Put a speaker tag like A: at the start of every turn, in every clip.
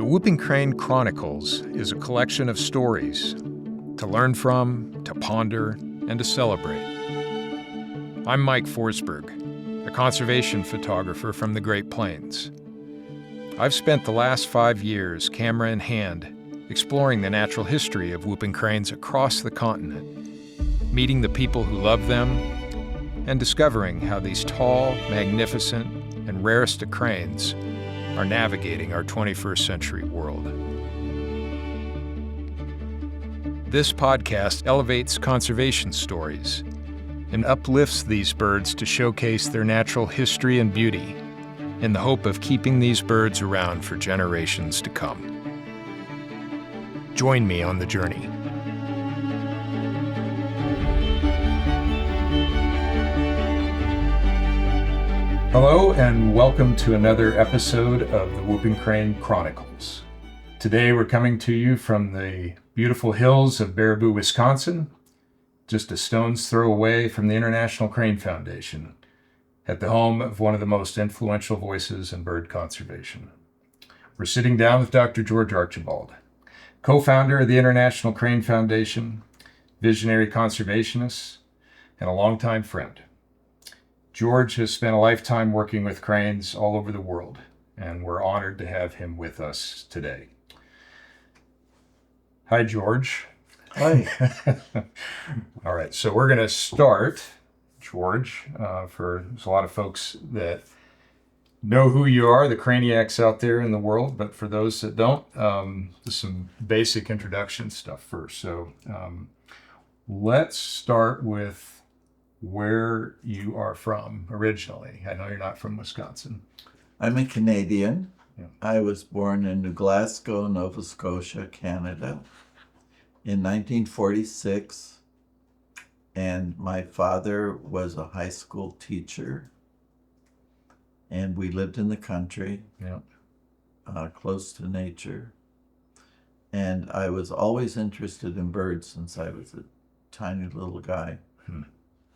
A: Whooping Crane Chronicles is a collection of stories to learn from, to ponder, and to celebrate. I'm Mike Forsberg, a conservation photographer from the Great Plains. I've spent the last 5 years, camera in hand, exploring the natural history of whooping cranes across the continent, meeting the people who love them, and discovering how these tall, magnificent, and rarest of cranes are navigating our 21st century world. This podcast elevates conservation stories and uplifts these birds to showcase their natural history and beauty in the hope of keeping these birds around for generations to come. Join me on the journey. Hello and welcome to another episode of the Whooping Crane Chronicles. Today we're coming to you from the beautiful hills of Baraboo, Wisconsin, just a stone's throw away from the International Crane Foundation, at the home of one of the most influential voices in bird conservation. We're sitting down with Dr. George Archibald, co-founder of the International Crane Foundation, visionary conservationist, and a longtime friend. George has spent a lifetime working with cranes all over the world, and we're honored to have him with us today. Hi, George.
B: Hi.
A: All right, so we're going to start, George, there's a lot of folks that know who you are, the craniacs out there in the world, but for those that don't, just some basic introduction stuff first. So let's start with where you are from originally. I know you're not from Wisconsin.
B: I'm a Canadian.
A: Yeah.
B: I was born in New Glasgow, Nova Scotia, Canada in 1946. And my father was a high school teacher. And we lived in the country, close to nature. And I was always interested in birds since I was a tiny little guy.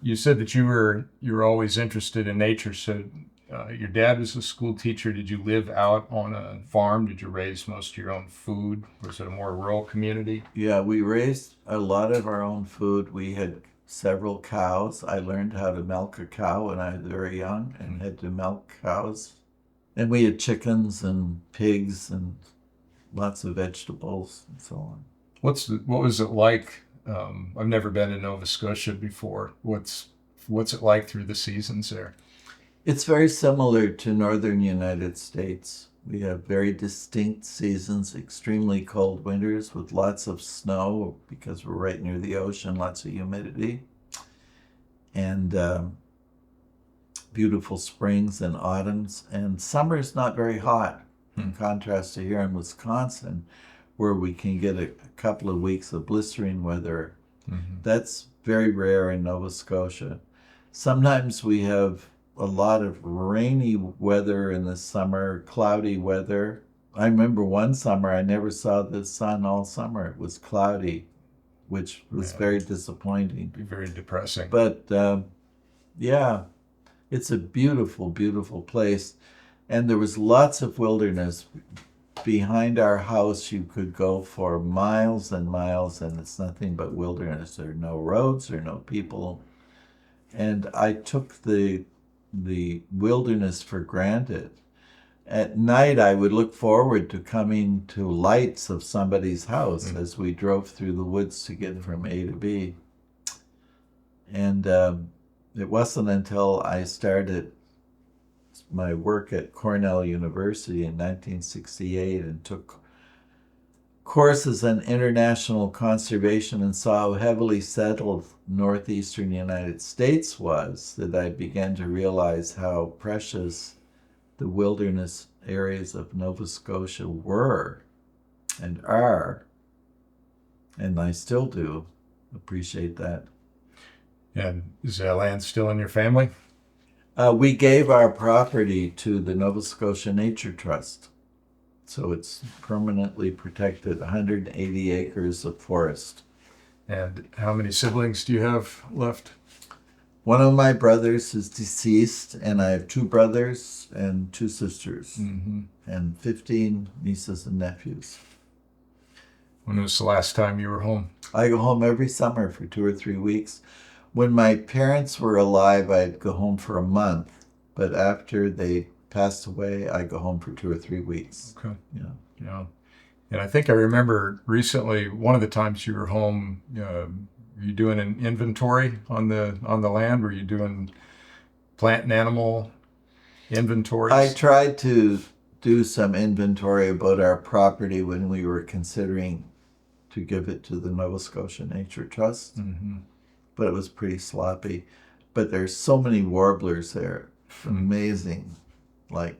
A: You said that you were always interested in nature. So your dad was a school teacher. Did you live out on a farm? Did you raise most of your own food? Was it a more rural community?
B: Yeah, we raised a lot of our own food. We had several cows. I learned how to milk a cow when I was very young and had to milk cows. And we had chickens and pigs and lots of vegetables and so on.
A: What was it like? I've never been to Nova Scotia before. What's it like through the seasons there?
B: It's very similar to northern United States. We have very distinct seasons, extremely cold winters with lots of snow because we're right near the ocean, lots of humidity, and beautiful springs and autumns. And summer is not very hot, in contrast to here in Wisconsin, where we can get a couple of weeks of blistering weather. That's very rare in Nova Scotia. Sometimes we have a lot of rainy weather in the summer, cloudy weather. I remember one summer I never saw the sun all summer. It was cloudy, which was very disappointing.
A: Be very depressing.
B: But it's a beautiful, beautiful place. And there was lots of wilderness. Behind our house, you could go for miles and miles, and it's nothing but wilderness. There are no roads, there are no people. And I took the wilderness for granted. At night, I would look forward to coming to lights of somebody's house as we drove through the woods to get from A to B. And it wasn't until I started my work at Cornell University in 1968 and took courses on international conservation and saw how heavily settled northeastern United States was that I began to realize how precious the wilderness areas of Nova Scotia were and are, and I still do appreciate that.
A: And is that land still in your family?
B: We gave our property to the Nova Scotia Nature Trust. So it's permanently protected, 180 acres of forest.
A: And how many siblings do you have left?
B: One of my brothers is deceased, and I have 2 brothers and 2 sisters, and 15 nieces and nephews.
A: When was the last time you were home?
B: I go home every summer for 2 or 3 weeks. When my parents were alive, I'd go home for a month, but after they passed away, I go home for 2 or 3 weeks.
A: Okay.
B: Yeah.
A: And I think I remember recently, one of the times you were home, were you doing an inventory on the land? Were you doing plant and animal inventories?
B: I tried to do some inventory about our property when we were considering to give it to the Nova Scotia Nature Trust, but it was pretty sloppy. But there's so many warblers there. It's amazing. Like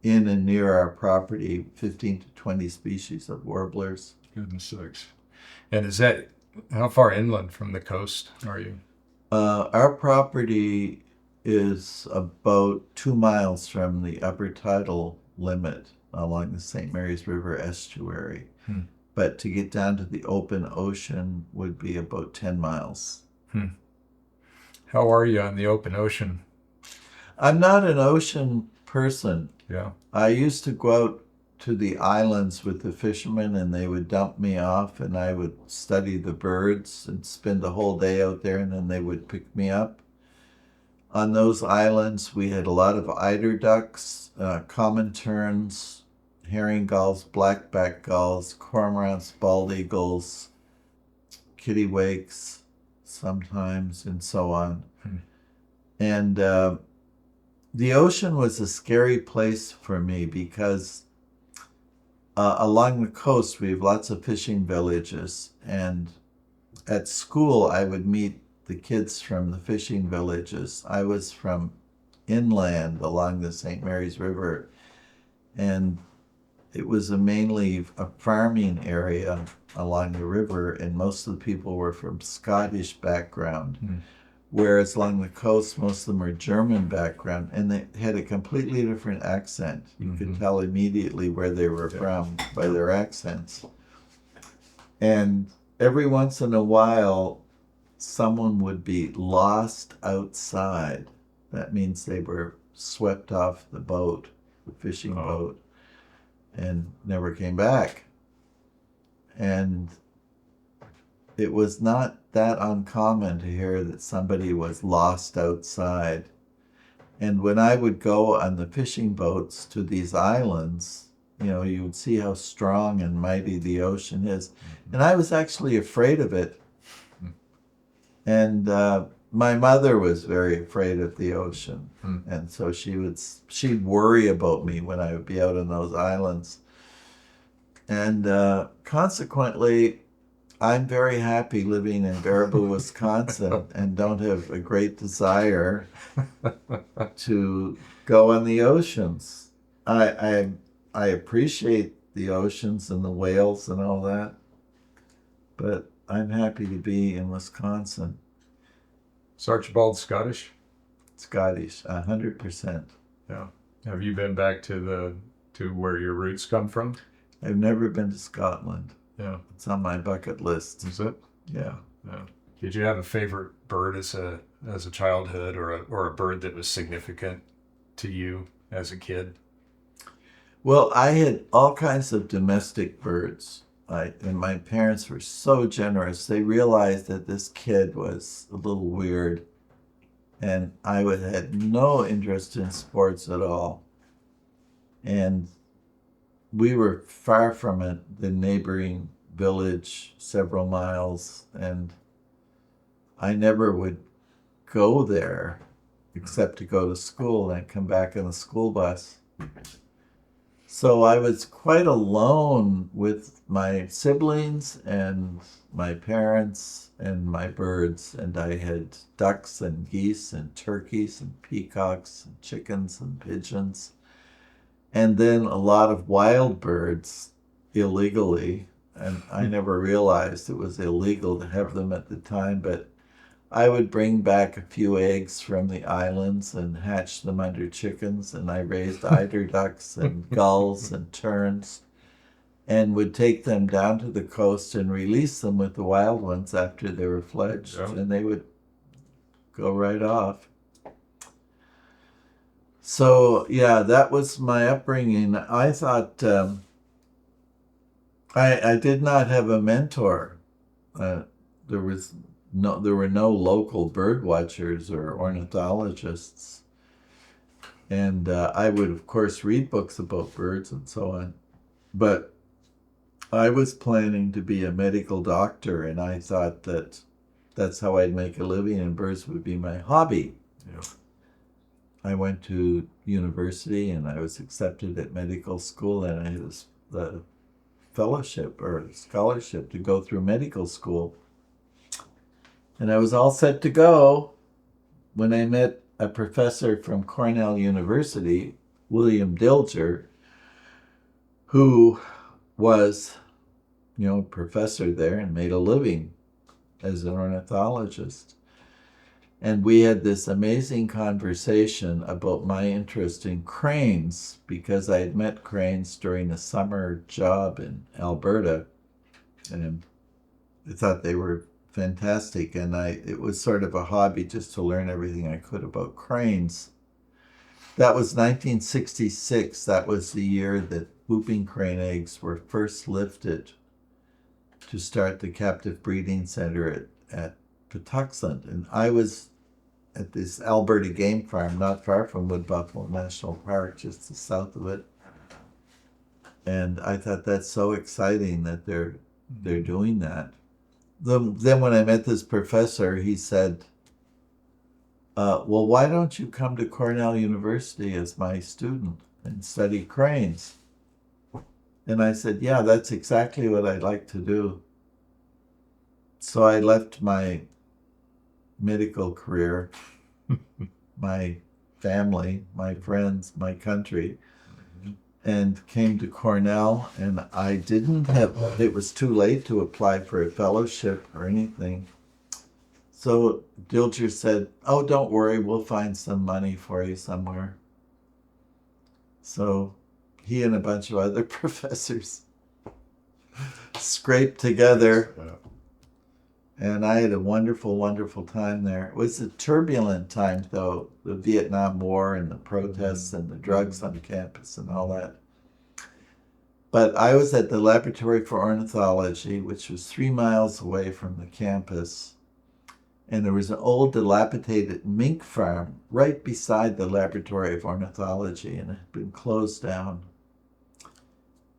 B: in and near our property, 15 to 20 species of warblers.
A: Goodness sakes. And is that, how far inland from the coast are you?
B: Our property is about 2 miles from the upper tidal limit along the St. Mary's River estuary. But to get down to the open ocean would be about 10 miles.
A: How are you on the open ocean?
B: I'm not an ocean person.
A: Yeah.
B: I used to go out to the islands with the fishermen, and they would dump me off, and I would study the birds and spend the whole day out there, and then they would pick me up. On those islands, we had a lot of eider ducks, common terns, herring gulls, blackback gulls, cormorants, bald eagles, kittiwakes sometimes, and so on. And the ocean was a scary place for me because along the coast we have lots of fishing villages, and at school I would meet the kids from the fishing villages. I was from inland along the St. Mary's River, and it was mainly a farming area along the river, and most of the people were from Scottish background. Whereas along the coast, most of them are German background, and they had a completely different accent. You could tell immediately where they were from by their accents. And every once in a while, someone would be lost outside. That means they were swept off the boat, the fishing boat, and never came back. And it was not that uncommon to hear that somebody was lost outside. And when I would go on the fishing boats to these islands, you would see how strong and mighty the ocean is. And I was actually afraid of it. And my mother was very afraid of the ocean. And so she'd worry about me when I would be out on those islands. And consequently, I'm very happy living in Baraboo, Wisconsin, and don't have a great desire to go on the oceans. I appreciate the oceans and the whales and all that, but I'm happy to be in Wisconsin.
A: Is Archibald Scottish?
B: Scottish, 100%.
A: Yeah. Have you been back to where your roots come from?
B: I've never been to Scotland.
A: Yeah.
B: It's on my bucket list.
A: Is it?
B: Yeah.
A: Yeah. Did you have a favorite bird as a childhood, or a bird that was significant to you as a kid?
B: Well, I had all kinds of domestic birds. And my parents were so generous. They realized that this kid was a little weird, and I had no interest in sports at all. And we were far from the neighboring village, several miles, and I never would go there except to go to school and come back on the school bus. So I was quite alone with my siblings and my parents and my birds, and I had ducks and geese and turkeys and peacocks and chickens and pigeons. And then a lot of wild birds illegally, and I never realized it was illegal to have them at the time, but I would bring back a few eggs from the islands and hatch them under chickens, and I raised eider ducks and gulls and terns, and would take them down to the coast and release them with the wild ones after they were fledged, and they would go right off. So yeah, that was my upbringing. I thought I did not have a mentor. There were no local bird watchers or ornithologists, and I would of course read books about birds and so on. But I was planning to be a medical doctor, and I thought that that's how I'd make a living, and birds would be my hobby.
A: Yeah.
B: I went to university, and I was accepted at medical school, and I had the fellowship or scholarship to go through medical school. And I was all set to go when I met a professor from Cornell University, William Dilger, who was, a professor there and made a living as an ornithologist. And we had this amazing conversation about my interest in cranes, because I had met cranes during a summer job in Alberta, and I thought they were fantastic. And it was sort of a hobby just to learn everything I could about cranes. That was 1966. That was the year that whooping crane eggs were first lifted to start the captive breeding center at Patuxent. And I was at this Alberta game farm not far from Wood Buffalo National Park, just to the south of it. And I thought, that's so exciting that they're doing that. Then when I met this professor, he said, well, why don't you come to Cornell University as my student and study cranes? And I said, yeah, that's exactly what I'd like to do. So I left my medical career, my family, my friends, my country, and came to Cornell. And it was too late to apply for a fellowship or anything. So Dilger said, oh, don't worry, we'll find some money for you somewhere. So he and a bunch of other professors scraped together. And I had a wonderful, wonderful time there. It was a turbulent time, though, the Vietnam War and the protests and the drugs on campus and all that. But I was at the Laboratory for Ornithology, which was 3 miles away from the campus. And there was an old dilapidated mink farm right beside the Laboratory of Ornithology, and it had been closed down.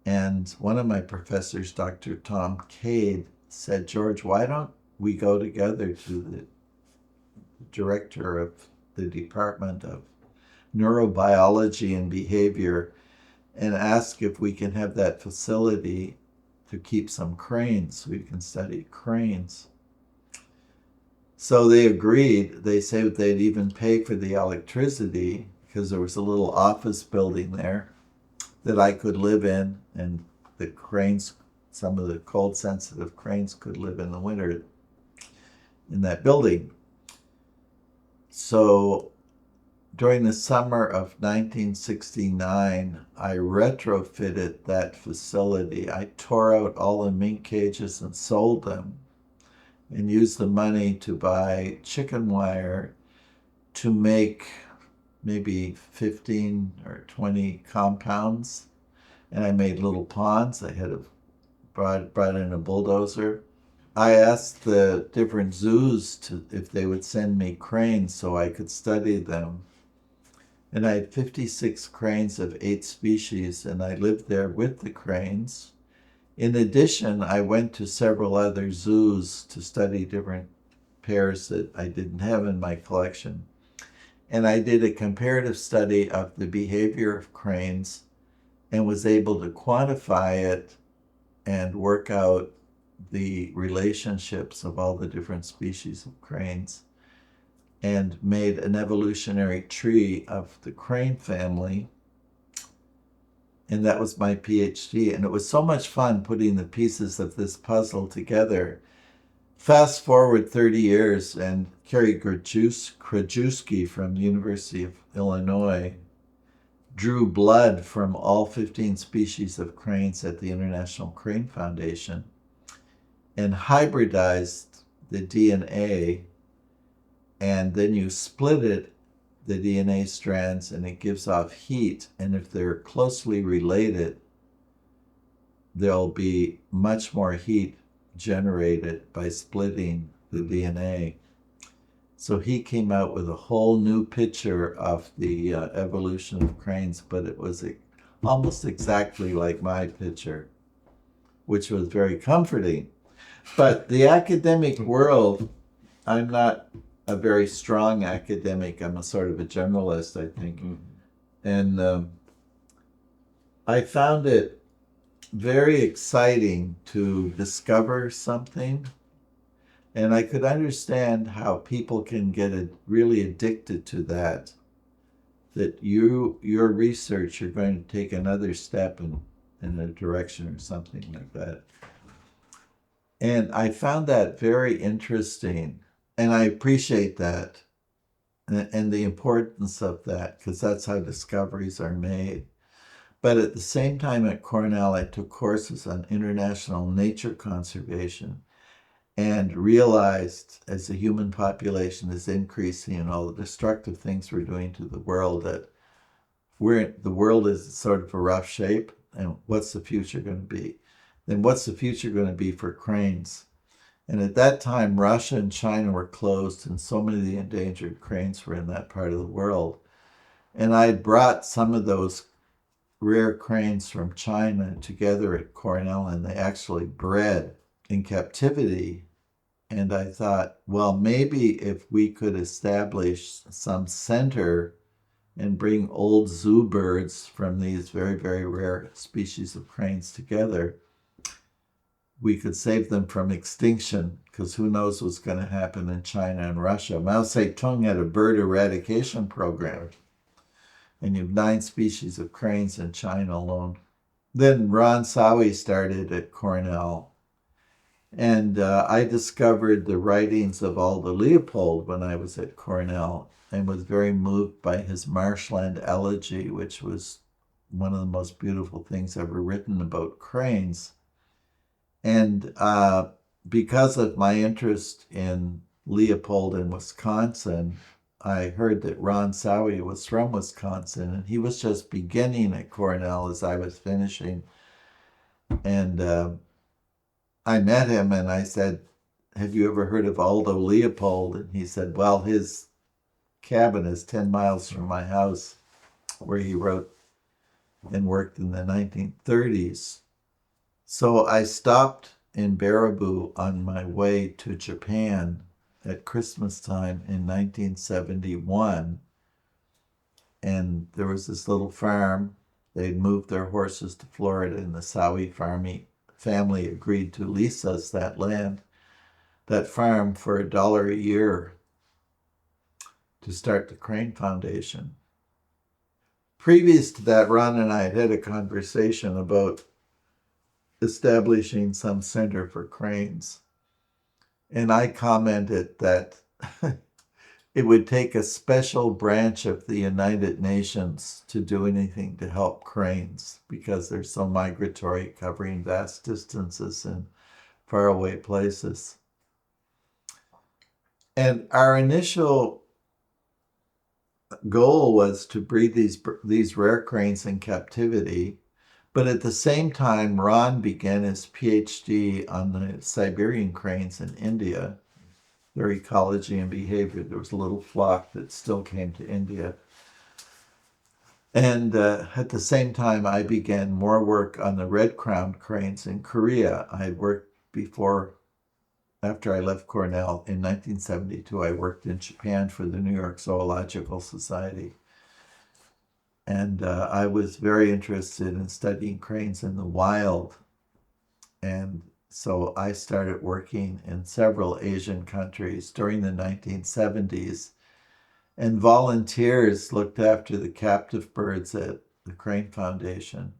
B: And one of my professors, Dr. Tom Cade, said, George, why don't we go together to the director of the Department of Neurobiology and Behavior and ask if we can have that facility to keep some cranes so we can study cranes. So they agreed. They said they'd even pay for the electricity, because there was a little office building there that I could live in, and the cranes, some of the cold sensitive cranes, could live in the winter in that building. So during the summer of 1969, I retrofitted that facility. I tore out all the mink cages and sold them, and used the money to buy chicken wire to make maybe 15 or 20 compounds. And I made little ponds. I had brought in a bulldozer. I asked the different zoos if they would send me cranes so I could study them. And I had 56 cranes of 8 species, and I lived there with the cranes. In addition, I went to several other zoos to study different pairs that I didn't have in my collection. And I did a comparative study of the behavior of cranes and was able to quantify it and work out the relationships of all the different species of cranes, and made an evolutionary tree of the crane family. And that was my PhD. And it was so much fun putting the pieces of this puzzle together. Fast forward 30 years, and Carrie Krajewski from the University of Illinois drew blood from all 15 species of cranes at the International Crane Foundation and hybridized the DNA and then you split it, the DNA strands, and it gives off heat. And if they're closely related, there'll be much more heat generated by splitting the DNA. So he came out with a whole new picture of the evolution of cranes, but it was almost exactly like my picture, which was very comforting. But the academic world, I'm not a very strong academic. I'm a sort of a generalist, I think. And I found it very exciting to discover something. And I could understand how people can get really addicted to that your research, you're going to take another step in a direction or something like that. And I found that very interesting. And I appreciate that and the importance of that, because that's how discoveries are made. But at the same time at Cornell, I took courses on international nature conservation and realized as the human population is increasing and all the destructive things we're doing to the world, that the world is sort of a rough shape. And what's the future going to be? Then what's the future going to be for cranes? And at that time, Russia and China were closed, and so many of the endangered cranes were in that part of the world. And I had brought some of those rare cranes from China together at Cornell, and they actually bred in captivity. And I thought, well, maybe if we could establish some center and bring old zoo birds from these very, very rare species of cranes together, we could save them from extinction, because who knows what's going to happen in China and Russia. Mao Zedong had a bird eradication program, and you have 9 species of cranes in China alone. Then Ron Sawi started at Cornell, and I discovered the writings of Aldo Leopold when I was at Cornell and was very moved by his Marshland Elegy, which was one of the most beautiful things ever written about cranes. And because of my interest in Leopold in Wisconsin, I heard that Ron Sawi was from Wisconsin, and he was just beginning at Cornell as I was finishing. And I met him and I said, have you ever heard of Aldo Leopold? And he said, well, his cabin is 10 miles from my house, where he wrote and worked in the 1930s. So I stopped in Baraboo on my way to Japan at Christmas time in 1971. And there was this little farm. They'd moved their horses to Florida, and the Sawi family agreed to lease us that farm for $1 a year to start the Crane Foundation. Previous to that, Ron and I had a conversation about establishing some center for cranes. And I commented that it would take a special branch of the United Nations to do anything to help cranes, because they're so migratory, covering vast distances in faraway places. And our initial goal was to breed these rare cranes in captivity. But at the same time, Ron began his PhD on the Siberian cranes in India, their ecology and behavior. There was a little flock that still came to India. And at the same time, I began more work on the red-crowned cranes in Korea. I had worked before, after I left Cornell in 1972, I worked in Japan for the New York Zoological Society. And I was very interested in studying cranes in the wild. And so I started working in several Asian countries during the 1970s. And volunteers looked after the captive birds at the Crane Foundation.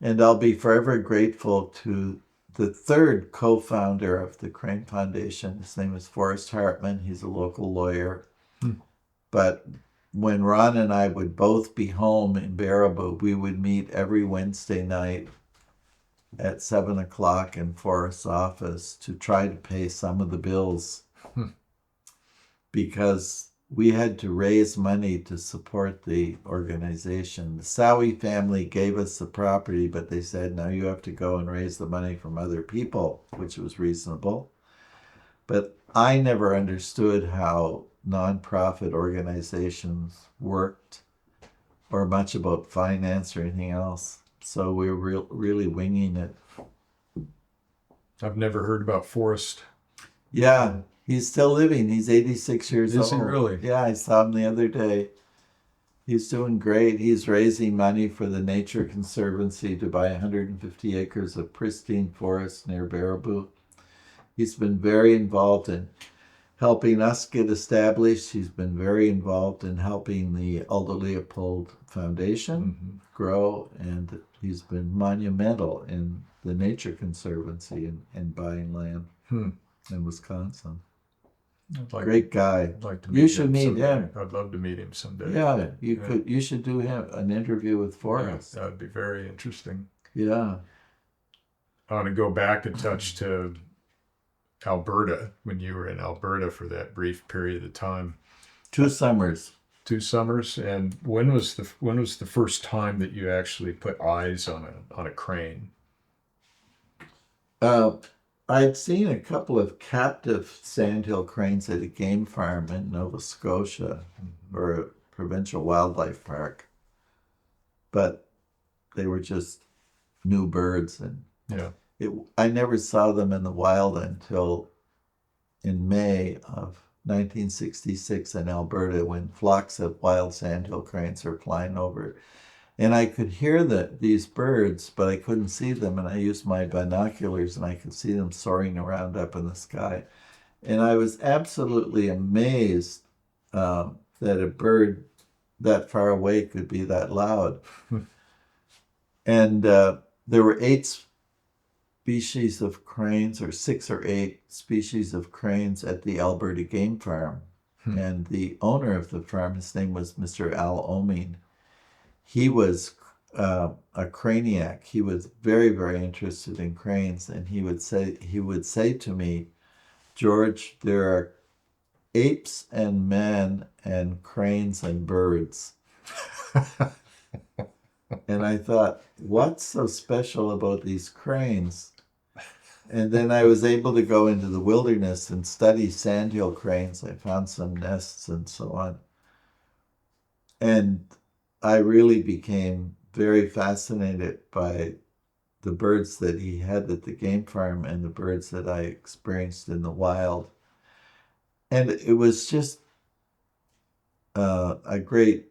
B: And I'll be forever grateful to the third co-founder of the Crane Foundation. His name is Forrest Hartman. He's a local lawyer. But when Ron and I would both be home in Baraboo, we would meet every Wednesday night at 7 o'clock in Forrest's office to try to pay some of the bills. because we had to raise money to support the organization. The Sowie family gave us the property, but they said, now you have to go and raise the money from other people, which was reasonable. But I never understood how nonprofit organizations worked or much about finance or anything else. So we were really winging it.
A: I've never heard about Forrest.
B: Yeah, he's still living. He's 86 years old.
A: Is he really?
B: Yeah, I saw him the other day. He's doing great. He's raising money for the Nature Conservancy to buy 150 acres of pristine forest near Baraboo. He's been very involved in helping us get established. He's been very involved in helping the Aldo Leopold Foundation grow, and he's been monumental in the Nature Conservancy and buying land in Wisconsin. Great guy.
A: I'd like to meet
B: You should meet
A: someday.
B: him.
A: I'd love to meet him someday.
B: Yeah, you could. You should do an interview with Forrest.
A: That would be very interesting.
B: Yeah.
A: I want to go back a touch to Alberta, when you were in Alberta for that brief period of time.
B: 2 summers.
A: 2 summers. And when was the first time that you actually put eyes on a crane?
B: I'd seen a couple of captive sandhill cranes at a game farm in Nova Scotia or a provincial wildlife park, but they were just new birds, and I never saw them in the wild until in May of 1966 in Alberta, when flocks of wild sandhill cranes were flying over. And I could hear these birds, but I couldn't see them. And I used my binoculars, and I could see them soaring around up in the sky. And I was absolutely amazed that a bird that far away could be that loud. And there were 8 species of cranes, or 6 or 8 species of cranes at the Alberta Game Farm. And the owner of the farm, his name was Mr. Al Oming. He was a craniac. He was very, very interested in cranes, and he would say to me, George, there are apes and men and cranes and birds. And I thought, what's so special about these cranes? And then I was able to go into the wilderness and study sandhill cranes. I found some nests and so on. And I really became very fascinated by the birds that he had at the game farm and the birds that I experienced in the wild. And it was just a great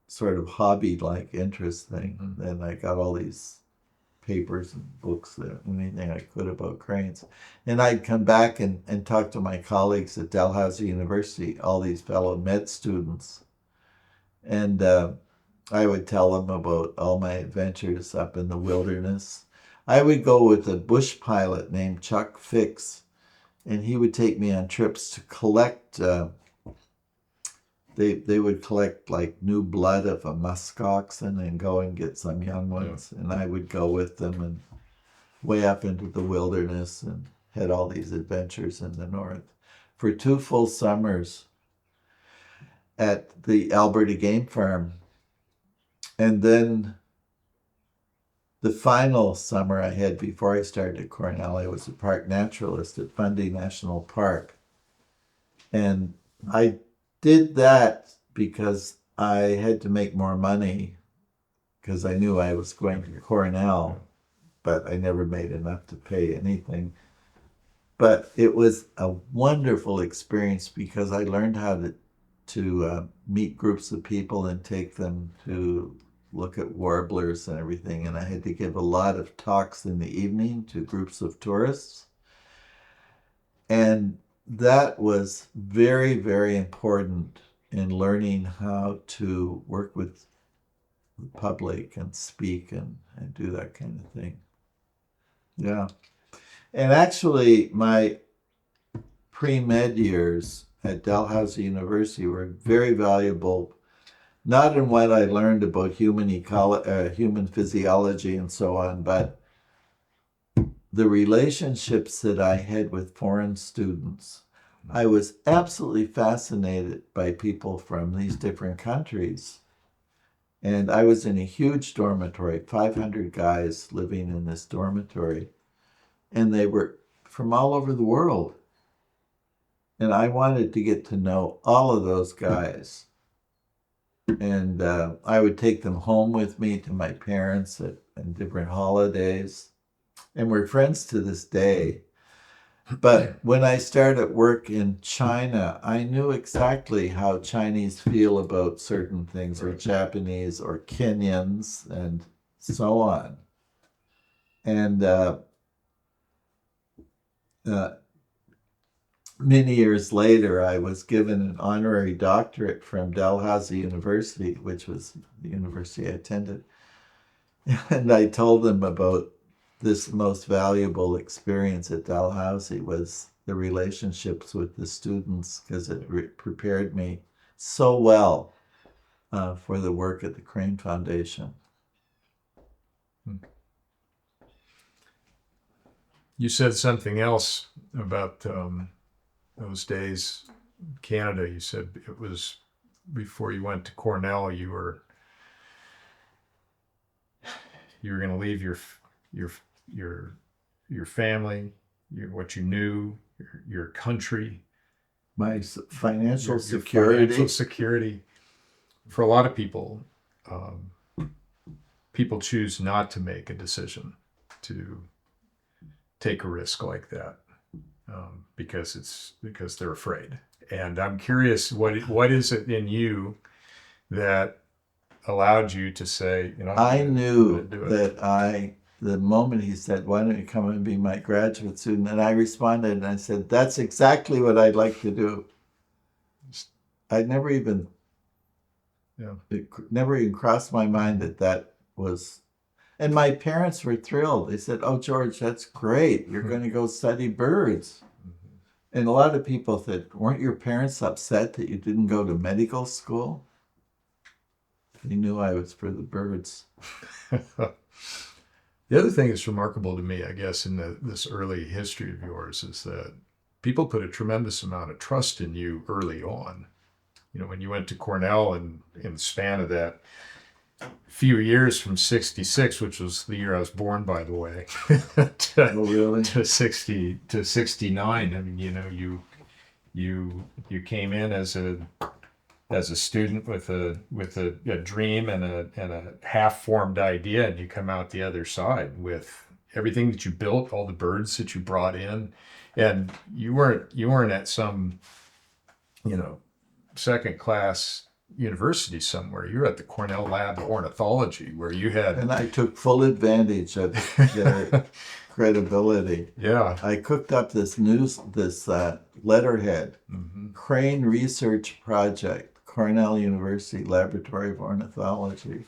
B: sort of hobby-like interest thing. And I got all these papers and books, anything I could about cranes. And I'd come back and talk to my colleagues at Dalhousie University, all these fellow med students. And I would tell them about all my adventures up in the wilderness. I would go with a bush pilot named Chuck Fix, and he would take me on trips to collect. They would collect like new blood of a musk oxen and go and get some young ones. And I would go with them and way up into the wilderness and had all these adventures in the north for 2 full summers at the Alberta Game Farm. And then the final summer I had before I started at Cornell, I was a park naturalist at Fundy National Park. And I did that because I had to make more money, because I knew I was going to Cornell, but I never made enough to pay anything. But it was a wonderful experience because I learned how to meet groups of people and take them to look at warblers and everything. And I had to give a lot of talks in the evening to groups of tourists. And that was very, very important in learning how to work with the public and speak and do that kind of thing. Yeah. And actually, my pre-med years at Dalhousie University were very valuable, not in what I learned about human physiology and so on, but the relationships that I had with foreign students I was absolutely fascinated by people from these different countries. And I was in a huge dormitory, 500 guys living in this dormitory. And they were from all over the world. And I wanted to get to know all of those guys. And I would take them home with me to my parents at different holidays. And we're friends to this day. But when I started work in China, I knew exactly how Chinese feel about certain things, or Japanese, or Kenyans, and so on. And many years later, I was given an honorary doctorate from Dalhousie University, which was the university I attended. And I told them about this most valuable experience at Dalhousie was the relationships with the students, because it prepared me so well for the work at the Crane Foundation.
A: You said something else about those days in Canada. You said it was before you went to Cornell. You were going to leave your family, what you knew, your country,
B: My financial
A: your
B: security.
A: financial security. For a lot of people, people choose not to make a decision to take a risk like that because they're afraid. And I'm curious, what is it in you that allowed you to say,
B: I knew that the moment he said, "Why don't you come and be my graduate student?" And I responded and I said, "That's exactly what I'd like to do." I'd never even, it never even crossed my mind that was, and my parents were thrilled. They said, "Oh, George, that's great. You're going to go study birds." And a lot of people said, "Weren't your parents upset that you didn't go to medical school?" They knew I was for the birds.
A: The other thing that's remarkable to me, I guess, in this early history of yours is that people put a tremendous amount of trust in you early on. When you went to Cornell and in the span of that few years from 66, which was the year I was born, by the way, to 69. I mean, you came in as a student with a dream and a half-formed idea, and you come out the other side with everything that you built, all the birds that you brought in, and you weren't at some second-class university somewhere. You're at the Cornell Lab of Ornithology, where you had,
B: and I took full advantage of their credibility.
A: Yeah,
B: I cooked up this letterhead, Crane Research Project, Cornell University Laboratory of Ornithology,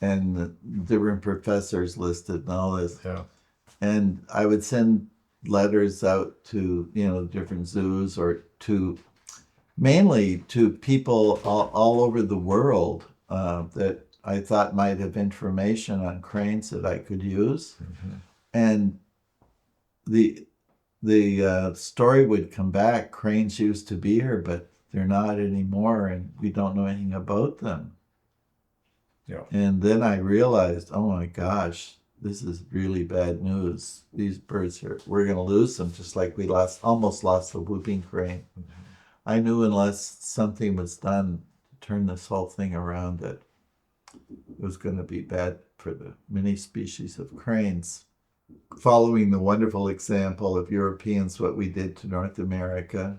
B: and the different professors listed and all this.
A: Yeah.
B: And I would send letters out to different zoos, or mainly to people all over the world that I thought might have information on cranes that I could use. And the story would come back. Cranes used to be here, but they're not anymore, and we don't know anything about them.
A: Yeah.
B: And then I realized, oh my gosh, this is really bad news. These birds we're going to lose them, just like we almost lost the whooping crane. I knew unless something was done to turn this whole thing around, that it was going to be bad for the many species of cranes. Following the wonderful example of Europeans, what we did to North America,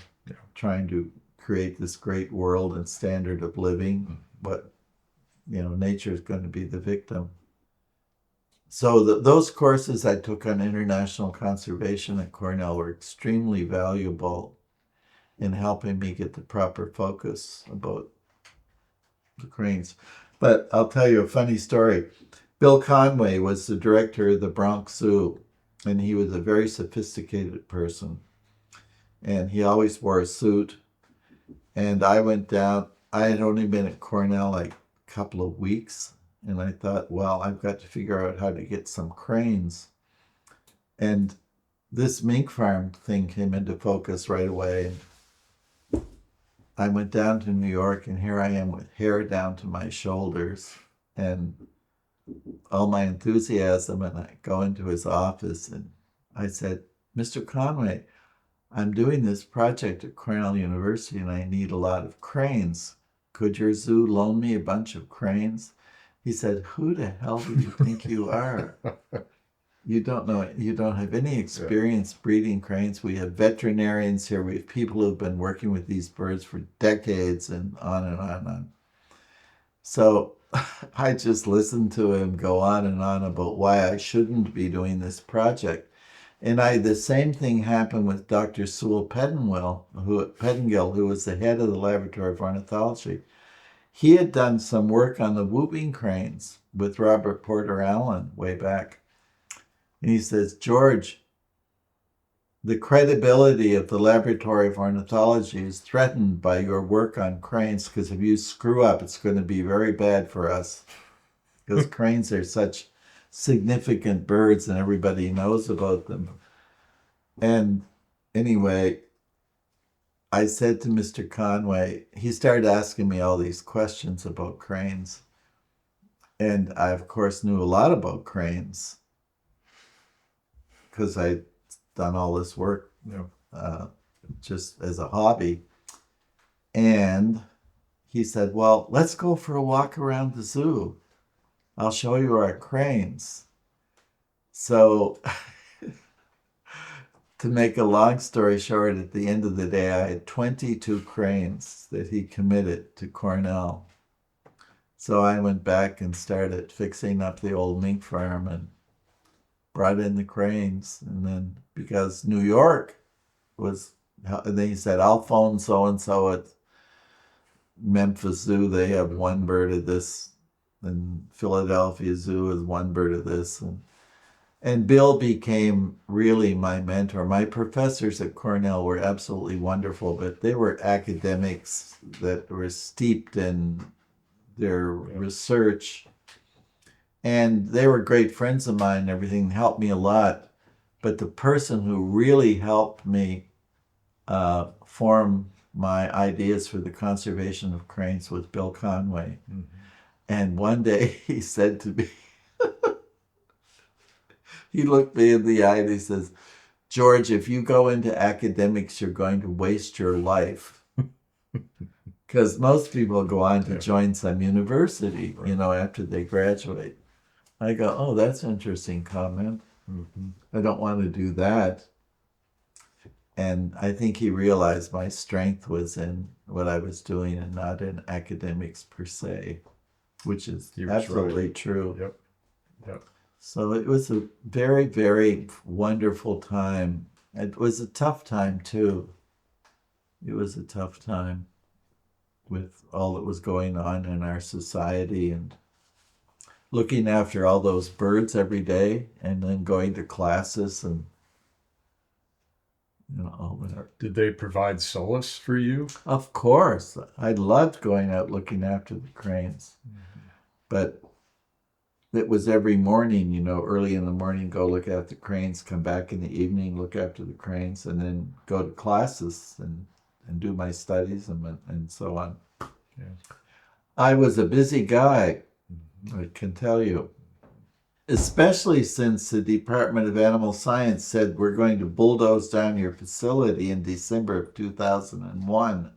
B: trying to create this great world and standard of living, but nature is going to be the victim. So those courses I took on international conservation at Cornell were extremely valuable in helping me get the proper focus about the cranes. But I'll tell you a funny story. Bill Conway was the director of the Bronx Zoo, and he was a very sophisticated person. And he always wore a suit. And I went down. I had only been at Cornell like a couple of weeks, and I thought, well, I've got to figure out how to get some cranes. And this mink farm thing came into focus right away. I went down to New York, and here I am with hair down to my shoulders and all my enthusiasm. And I go into his office and I said, Mr. Conway, I'm doing this project at Cornell University and I need a lot of cranes. Could your zoo loan me a bunch of cranes? He said, who the hell do you think you are? You don't know, you don't have any experience breeding cranes. We have veterinarians here. We have people who've been working with these birds for decades and on and on and on. So I just listened to him go on and on about why I shouldn't be doing this project. And the same thing happened with Dr. Sewell Pettengill, who was the head of the Laboratory of Ornithology. He had done some work on the whooping cranes with Robert Porter Allen way back. And he says, George, the credibility of the Laboratory of Ornithology is threatened by your work on cranes, because if you screw up, it's going to be very bad for us. Because cranes are such significant birds and everybody knows about them. And anyway, I said to Mr. Conway, he started asking me all these questions about cranes. And I, of course, knew a lot about cranes because I'd done all this work just as a hobby. And he said, well, let's go for a walk around the zoo. I'll show you our cranes. So to make a long story short, at the end of the day, I had 22 cranes that he committed to Cornell. So I went back and started fixing up the old mink farm and brought in the cranes. And then because New York was, and then he said, I'll phone so-and-so at Memphis Zoo. They have one bird of this. And Philadelphia Zoo has one bird of this. And Bill became really my mentor. My professors at Cornell were absolutely wonderful, but they were academics that were steeped in their research. And they were great friends of mine and everything, helped me a lot. But the person who really helped me form my ideas for the conservation of cranes was Bill Conway. Mm-hmm. And one day he said to me, he looked me in the eye and he says, George, if you go into academics, you're going to waste your life. Because most people go on to join some university, after they graduate. I go, oh, that's an interesting comment. Mm-hmm. I don't want to do that. And I think he realized my strength was in what I was doing and not in academics per se, which is absolutely true.
A: Yep.
B: So it was a very, very wonderful time. It was a tough time, too. It was a tough time with all that was going on in our society and looking after all those birds every day and then going to classes and all that.
A: Did they provide solace for you?
B: Of course. I loved going out looking after the cranes. Mm-hmm. But it was every morning, early in the morning, go look at the cranes, come back in the evening, look after the cranes, and then go to classes and do my studies and so on. Yeah. I was a busy guy, I can tell you. Especially since the Department of Animal Science said we're going to bulldoze down your facility in December of 2001.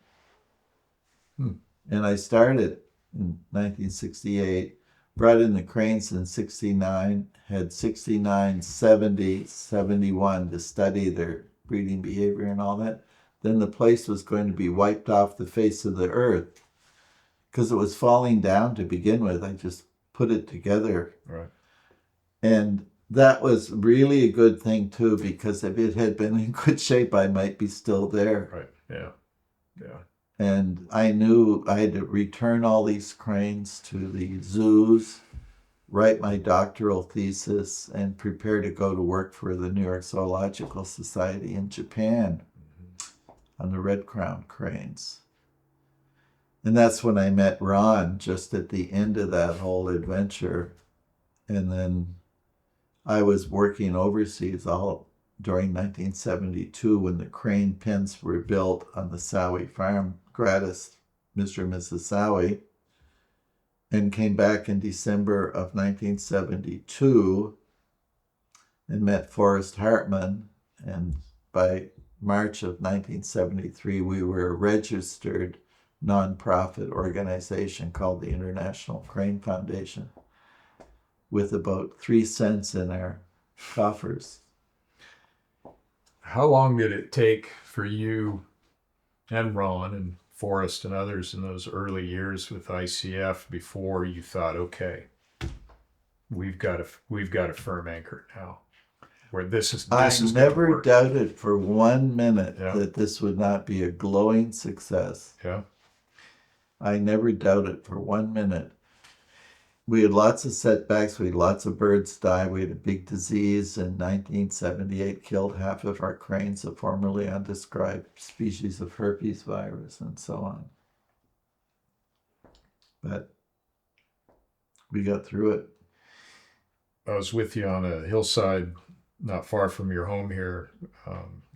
B: And I started in 1968, brought in the cranes in 69, had 69, 70, 71 to study their breeding behavior and all that. Then the place was going to be wiped off the face of the earth because it was falling down to begin with. I just put it together.
A: Right.
B: And that was really a good thing, too, because if it had been in good shape, I might be still there.
A: Right, yeah.
B: And I knew I had to return all these cranes to the zoos, write my doctoral thesis, and prepare to go to work for the New York Zoological Society in Japan on the red-crowned cranes. And that's when I met Ron, just at the end of that whole adventure. And then I was working overseas all during 1972 when the crane pens were built on the Sowie farm gratis Mr. and Mrs. Sowie, and came back in December of 1972 and met Forrest Hartman. And by March of 1973, we were a registered nonprofit organization called the International Crane Foundation, with about 3 cents in our coffers.
A: How long did it take for you and Ron and Forrest and others in those early years with ICF before you thought, okay, we've got a firm anchor now, where this is
B: I never
A: work.
B: doubted for 1 minute
A: Yeah.
B: that this would not be a glowing success.
A: Yeah.
B: I never doubted for 1 minute. We had lots of setbacks. We had lots of birds die. We had a big disease in 1978, killed half of our cranes, a formerly undescribed species of herpes virus, and so on. But we got through it.
A: I was with you on a hillside not far from your home here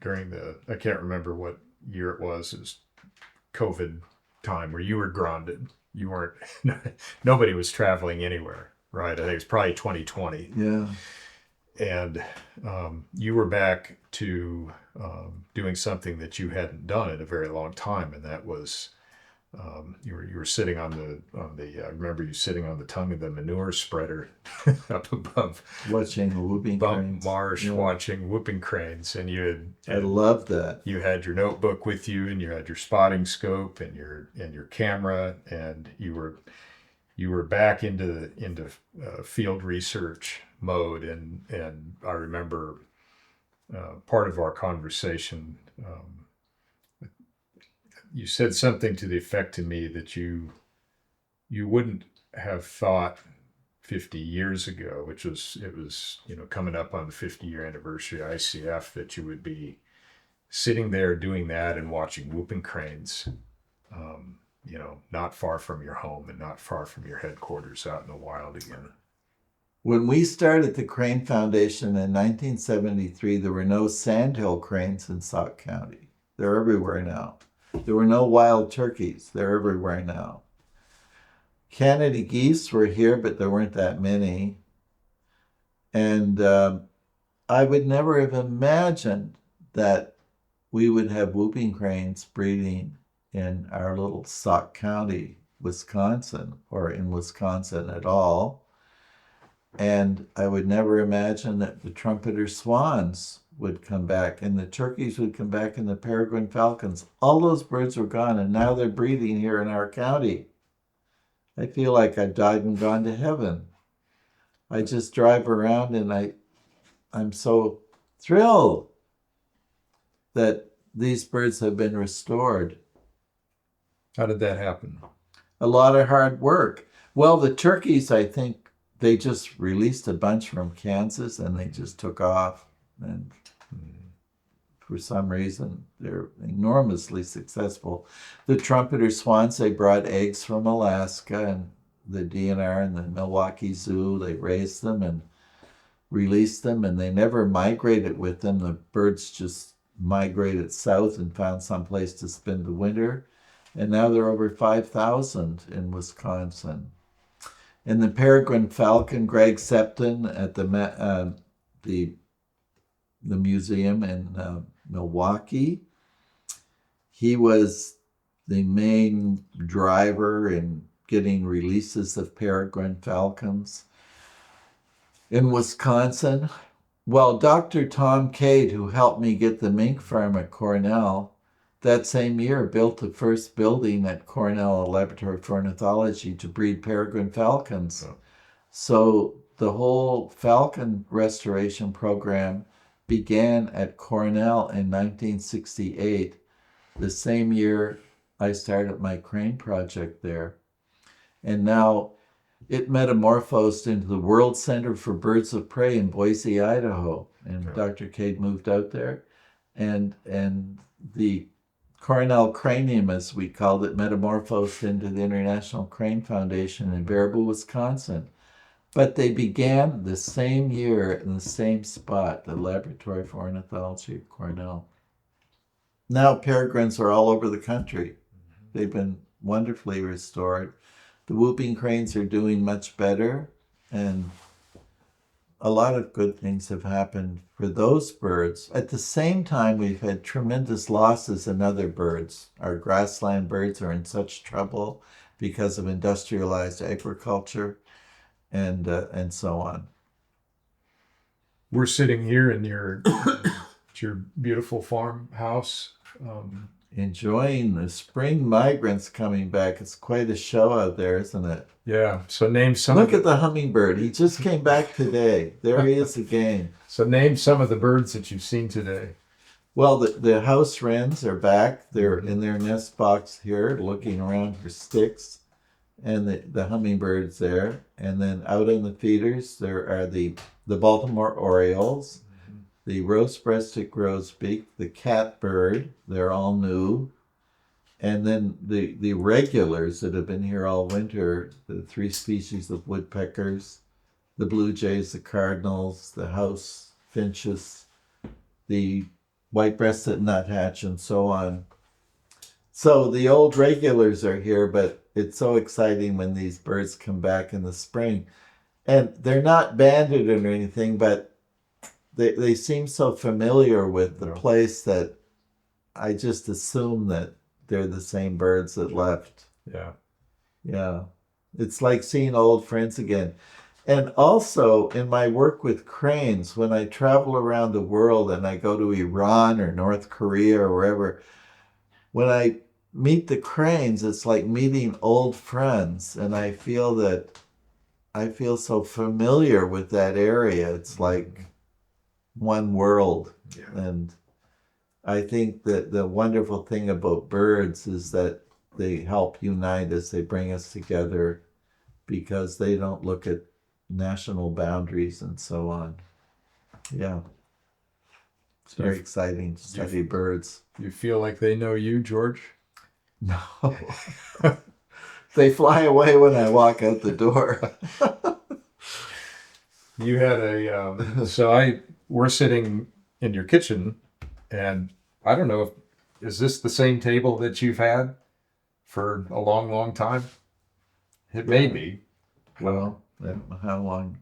A: during I can't remember what year it was COVID time, where you were grounded. You weren't, nobody was traveling anywhere, right? I think it was probably 2020.
B: Yeah.
A: And you were back to doing something that you hadn't done in a very long time, and that was you were sitting on the I remember you sitting on the tongue of the manure spreader up above
B: watching the whooping cranes.
A: Marsh, yeah. Watching whooping cranes, and
B: I loved that.
A: You had your notebook with you, and you had your spotting scope and your camera, and you were back into field research mode, and I remember part of our conversation. You said something to the effect to me that you wouldn't have thought 50 years ago, which was coming up on the 50-year anniversary of ICF, that you would be sitting there doing that and watching whooping cranes, not far from your home and not far from your headquarters out in the wild again.
B: When we started the Crane Foundation in 1973, there were no sandhill cranes in Sauk County. They're everywhere now. There were no wild turkeys. They're everywhere now. Canada geese were here, but there weren't that many. And I would never have imagined that we would have whooping cranes breeding in our little Sauk County, Wisconsin, or in Wisconsin at all. And I would never imagine that the trumpeter swans would come back, and the turkeys would come back, and the peregrine falcons. All those birds were gone, and now they're breeding here in our county. I feel like I've died and gone to heaven. I just drive around, and I'm so thrilled that these birds have been restored.
A: How did that happen?
B: A lot of hard work. Well, the turkeys, I think, they just released a bunch from Kansas, and they just took off. And for some reason, they're enormously successful. The trumpeter swans, they brought eggs from Alaska, and the DNR and the Milwaukee Zoo, they raised them and released them, and they never migrated with them. The birds just migrated south and found some place to spend the winter. And now there are over 5,000 in Wisconsin. And the peregrine falcon, Greg Septon at the museum in Milwaukee, he was the main driver in getting releases of peregrine falcons. In Wisconsin, well, Dr. Tom Cade, who helped me get the mink farm at Cornell, that same year built the first building at Cornell, a laboratory for ornithology, to breed peregrine falcons. Oh. So the whole falcon restoration program began at Cornell in 1968, the same year I started my crane project there. And now it metamorphosed into the World Center for Birds of Prey in Boise, Idaho. And Dr. Cade moved out there. And the Cornell Cranium, as we called it, metamorphosed into the International Crane Foundation in Baraboo, Wisconsin. But they began the same year in the same spot, the Laboratory for Ornithology at Cornell. Now peregrines are all over the country. They've been wonderfully restored. The whooping cranes are doing much better, and a lot of good things have happened for those birds. At the same time, we've had tremendous losses in other birds. Our grassland birds are in such trouble because of industrialized agriculture and so on.
A: We're sitting here in your beautiful farmhouse.
B: Enjoying the spring migrants coming back. It's quite a show out there, isn't it?
A: Yeah. So name some.
B: Look at the hummingbird. He just came back today. There he is again.
A: So name some of the birds that you've seen today.
B: Well, the house wrens are back. They're in their nest box here, looking around for sticks, and the hummingbirds there. And then out in the feeders, there are the Baltimore orioles, the rose-breasted grosbeak, the catbird. They're all new. And then the regulars that have been here all winter, the 3 species of woodpeckers, the blue jays, the cardinals, the house finches, the white-breasted nuthatch, and so on. So the old regulars are here, but it's so exciting when these birds come back in the spring. And they're not banded or anything, but they seem so familiar with the place that I just assume that they're the same birds that left.
A: Yeah.
B: Yeah. It's like seeing old friends again. And also in my work with cranes, when I travel around the world and I go to Iran or North Korea or wherever, when I meet the cranes, it's like meeting old friends. And I feel so familiar with that area. It's like one world.
A: Yeah.
B: And I think that the wonderful thing about birds is that they help unite us, they bring us together because they don't look at national boundaries and so on. Yeah. It's very exciting to study birds.
A: You feel like they know you, George?
B: No. They fly away when I walk out the door.
A: You had we're sitting in your kitchen, and I don't know is this the same table that you've had for a long, long time? It may be.
B: Well, how long?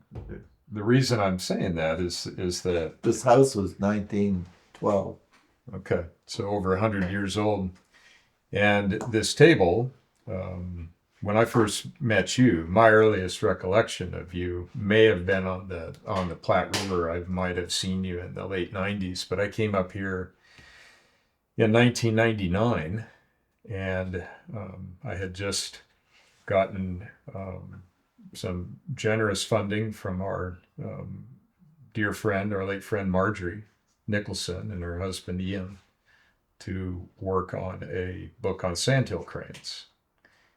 A: The reason I'm saying that is that
B: This house was 1912.
A: okay, so over 100 years old, and this table. When I first met you, my earliest recollection of you may have been on the Platte River. I might have seen you in the late 90s, but I came up here in 1999, and I had just gotten some generous funding from our dear friend, our late friend Marjorie Nicholson, and her husband Ian, to work on a book on sandhill cranes.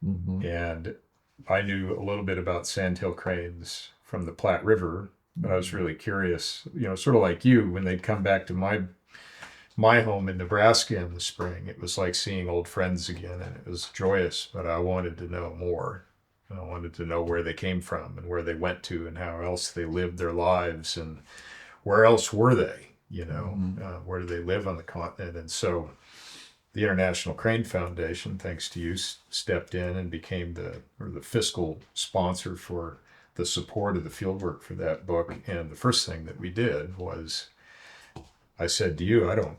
B: Mm-hmm.
A: And I knew a little bit about sandhill cranes from the Platte River, but I was really curious, sort of like you, when they'd come back to my home in Nebraska in the spring, it was like seeing old friends again, and it was joyous, but I wanted to know more. I wanted to know where they came from and where they went to and how else they lived their lives and where else were they, where do they live on the continent? And so the International Crane Foundation, thanks to you, stepped in and became the fiscal sponsor for the support of the fieldwork for that book. And the first thing that we did was, I said to you, I don't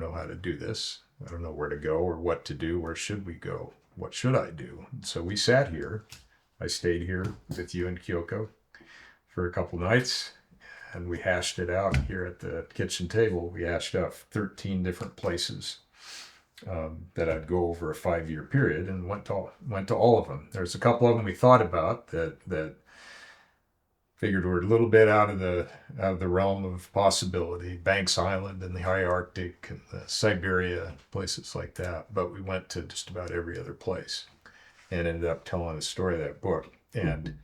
A: know how to do this. I don't know where to go or what to do. Where should we go? What should I do? And so we sat here. I stayed here with you in Kyoko for a couple nights, and we hashed it out here at the kitchen table. We hashed out 13 different places that I'd go over a 5-year period, and went to all of them. There's a couple of them we thought about that figured were a little bit out of the realm of possibility. Banks Island and the high Arctic and the Siberia, places like that. But we went to just about every other place and ended up telling the story of that book. And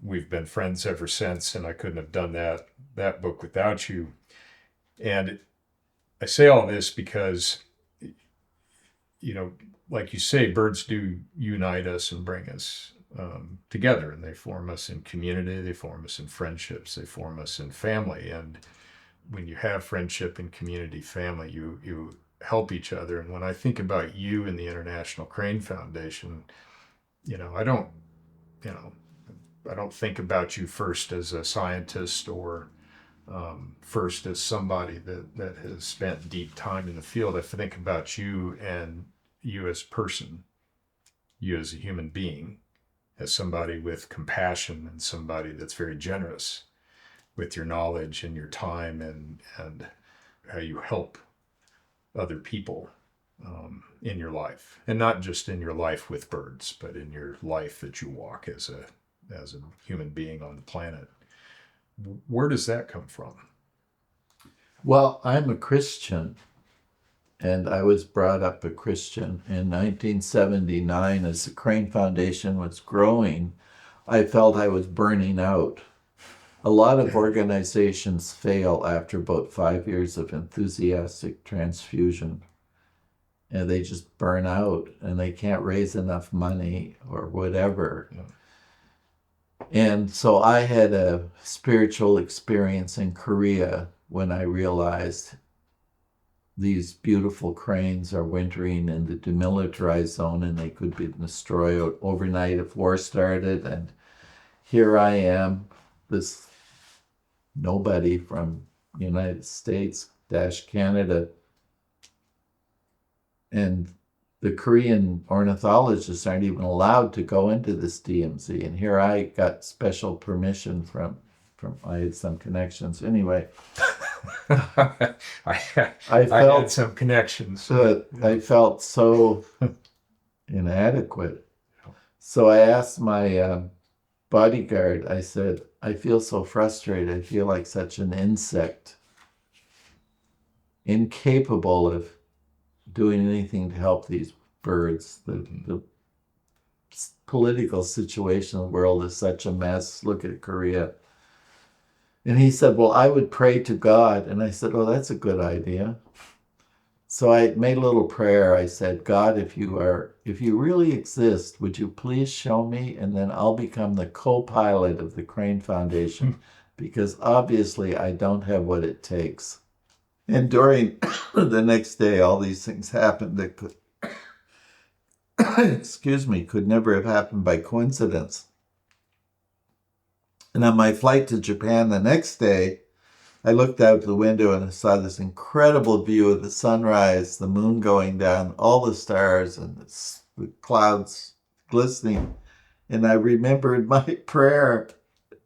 A: we've been friends ever since, and I couldn't have done that book without you. And I say all this because, like you say, birds do unite us and bring us together, and they form us in community, they form us in friendships, they form us in family. And when you have friendship and community, family, you help each other. And when I think about you and the International Crane Foundation, I don't, I don't think about you first as a scientist or first as somebody that has spent deep time in the field. I think about you and you as a person, you as a human being, as somebody with compassion and somebody that's very generous with your knowledge and your time and how you help other people in your life, and not just in your life with birds, but in your life that you walk as a human being on the planet. Where does that come from?
B: Well, I'm a Christian, and I was brought up a Christian. In 1979, as the Crane Foundation was growing, I felt I was burning out. A lot of organizations fail after about 5 years of enthusiastic transfusion, and they just burn out, and they can't raise enough money or whatever.
A: Yeah.
B: And so I had a spiritual experience in Korea when I realized these beautiful cranes are wintering in the demilitarized zone, and they could be destroyed overnight if war started. And here I am, this nobody from United States - Canada, and the Korean ornithologists aren't even allowed to go into this DMZ. And here I got special permission from I had some connections. Anyway,
A: I
B: felt
A: had some connections.
B: I felt so inadequate. So I asked my bodyguard, I said, I feel so frustrated. I feel like such an insect, incapable of doing anything to help these birds. The political situation in the world is such a mess. Look at Korea. And he said, well, I would pray to God. And I said, oh, that's a good idea. So I made a little prayer. I said, God, if you really exist, would you please show me? And then I'll become the co-pilot of the Crane Foundation, because obviously I don't have what it takes. And during the next day, all these things happened that could, could never have happened by coincidence. And on my flight to Japan the next day, I looked out the window and I saw this incredible view of the sunrise, the moon going down, all the stars, and the clouds glistening. And I remembered my prayer.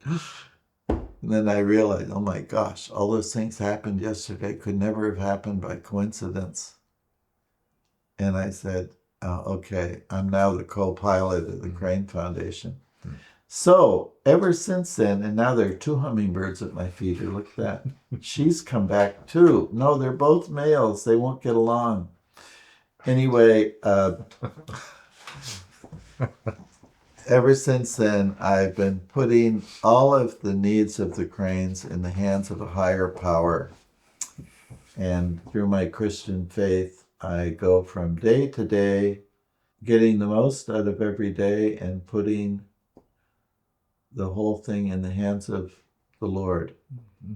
B: And then I realized, oh my gosh, all those things happened yesterday, could never have happened by coincidence. And I said, okay, I'm now the co-pilot of the Crane Foundation. Mm-hmm. So ever since then, and now there are 2 hummingbirds at my feet. Look at that. She's come back too. No, they're both males. They won't get along. Anyway, ever since then, I've been putting all of the needs of the cranes in the hands of a higher power. And through my Christian faith, I go from day to day, getting the most out of every day and putting the whole thing in the hands of the Lord. Mm-hmm.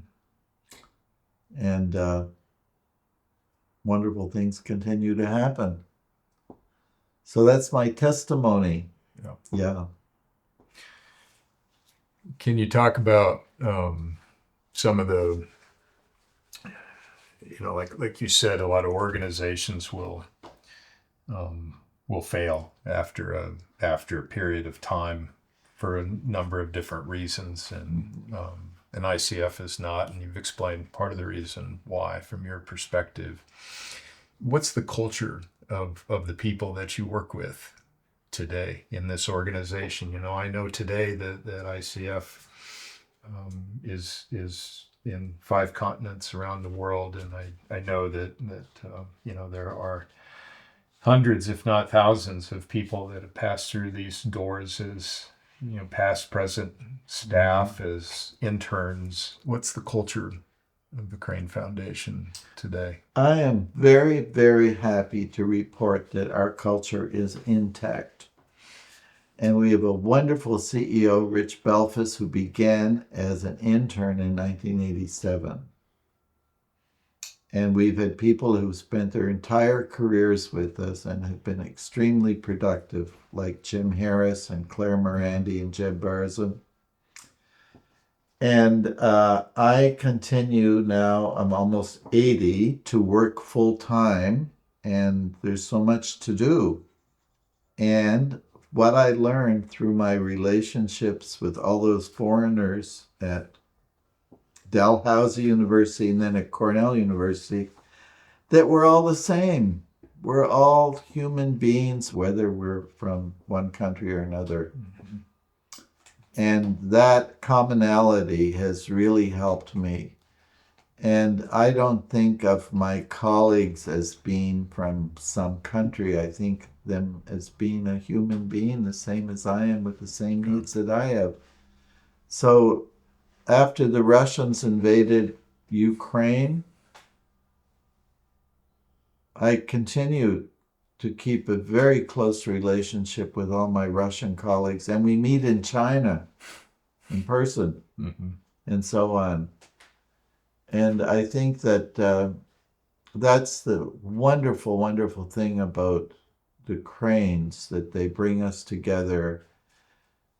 B: And wonderful things continue to happen. So that's my testimony. Yeah.
A: Can you talk about some of the, like you said, a lot of organizations will fail after a period of time for a number of different reasons, and ICF is not, and you've explained part of the reason why from your perspective. What's the culture of the people that you work with today in this organization? I know today that ICF is in 5 continents around the world, and I know that there are hundreds, if not thousands, of people that have passed through these doors as past, present staff, as interns. What's the culture of the Crane Foundation today?
B: I am very, very happy to report that our culture is intact. And we have a wonderful CEO, Rich Belfus, who began as an intern in 1987. And we've had people who've spent their entire careers with us and have been extremely productive, like Jim Harris and Claire Morandi and Jeb Barzin. And I continue now, I'm almost 80, to work full time, and there's so much to do. And what I learned through my relationships with all those foreigners at Dalhousie University and then at Cornell University, that we're all the same. We're all human beings, whether we're from one country or another. Mm-hmm. And that commonality has really helped me. And I don't think of my colleagues as being from some country. I think them as being a human being, the same as I am, with the same needs that I have. So after the Russians invaded Ukraine, I continued to keep a very close relationship with all my Russian colleagues, and we meet in China in person, mm-hmm. and so on. And I think that that's the wonderful, wonderful thing about the cranes, that they bring us together.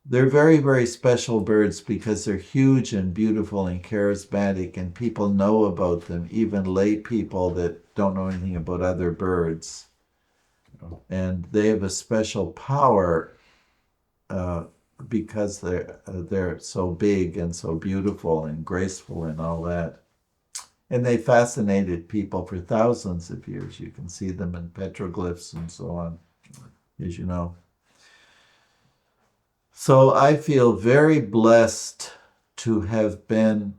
B: They're very, very special birds because they're huge and beautiful and charismatic, and people know about them, even lay people that don't know anything about other birds. And they have a special power because they're so big and so beautiful and graceful and all that. And they fascinated people for thousands of years. You can see them in petroglyphs and so on, as you know. So I feel very blessed to have been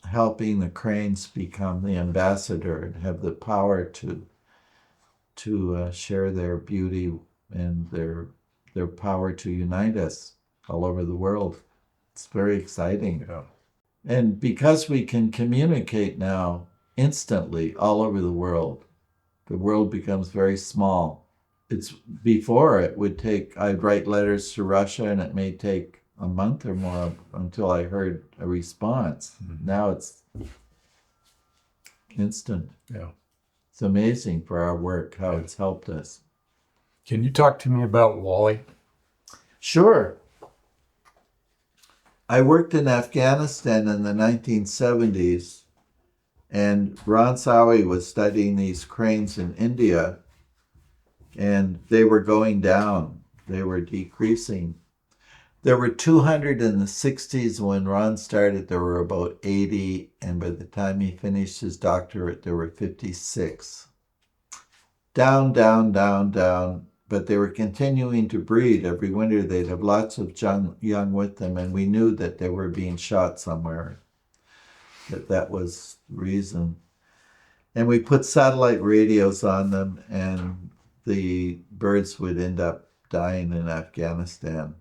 B: helping the cranes become the ambassador and have the power to share their beauty and their power to unite us all over the world. It's very exciting. Yeah. And because we can communicate now instantly all over the world becomes very small. It's before it would take, I'd write letters to Russia and it may take a month or more until I heard a response. Mm-hmm. Now it's instant. Yeah. It's amazing for our work, how it's helped us.
A: Can you talk to me about Wally?
B: Sure. I worked in Afghanistan in the 1970s, and Ron Sawi was studying these cranes in India, and they were going down. They were decreasing. There were 200 in the 60s. When Ron started, there were about 80, and by the time he finished his doctorate, there were 56. Down, down, down, down, but they were continuing to breed. Every winter, they'd have lots of young with them, and we knew that they were being shot somewhere, that was the reason. And we put satellite radios on them, and the birds would end up dying in Afghanistan.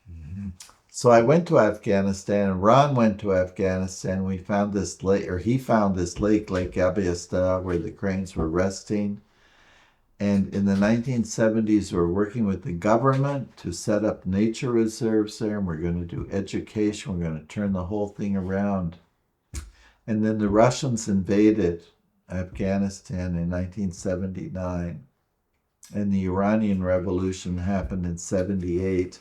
B: Mm-hmm. So I went to Afghanistan, and Ron went to Afghanistan. We found this lake, or he found this lake, Lake Abiasta, where the cranes were resting. And in the 1970s, we were working with the government to set up nature reserves there, and we're going to do education. We're going to turn the whole thing around. And then the Russians invaded Afghanistan in 1979, and the Iranian Revolution happened in 78.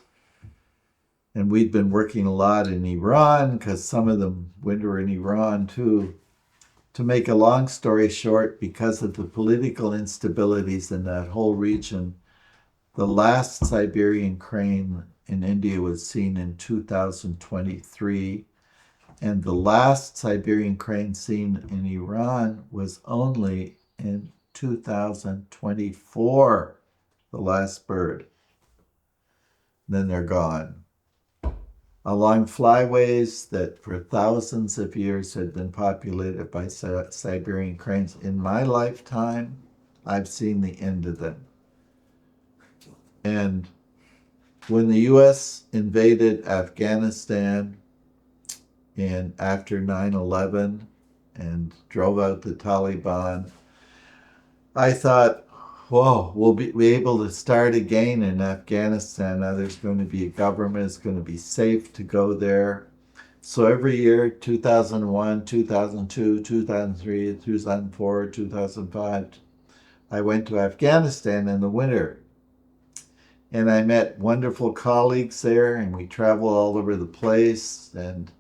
B: And we'd been working a lot in Iran, because some of them were in Iran too. To make a long story short, because of the political instabilities in that whole region, the last Siberian crane in India was seen in 2023, and the last Siberian crane seen in Iran was only in 2024, the last bird. Then they're gone. Along flyways that for thousands of years had been populated by Siberian cranes. In my lifetime, I've seen the end of them. And when the U.S. invaded Afghanistan after 9/11 and drove out the Taliban, I thought, whoa, we'll be able to start again in Afghanistan. Now there's going to be a government. It's going to be safe to go there. So every year, 2001, 2002, 2003, 2004, 2005, I went to Afghanistan in the winter. And I met wonderful colleagues there, and we traveled all over the place, and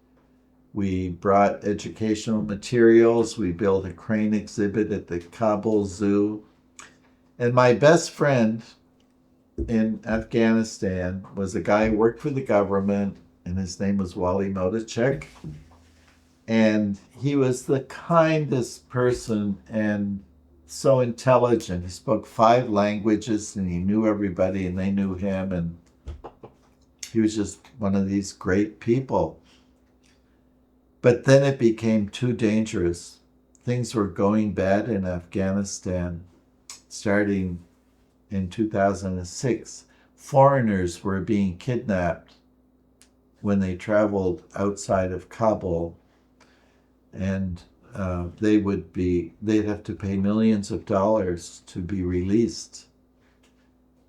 B: we brought educational materials. We built a crane exhibit at the Kabul Zoo. And my best friend in Afghanistan was a guy who worked for the government, and his name was Wally Moates. And he was the kindest person and so intelligent. He spoke 5 languages, and he knew everybody, and they knew him. And he was just one of these great people. But then it became too dangerous. Things were going bad in Afghanistan starting in 2006. Foreigners were being kidnapped when they traveled outside of Kabul, and they'd have to pay millions of dollars to be released.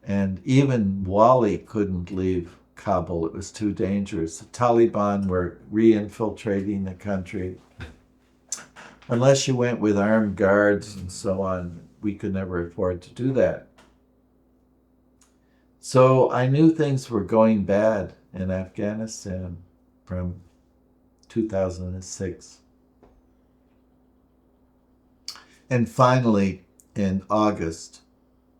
B: And even Wally couldn't leave Kabul. It was too dangerous. The Taliban were re-infiltrating the country. Unless you went with armed guards and so on, we could never afford to do that. So I knew things were going bad in Afghanistan from 2006. And finally, in August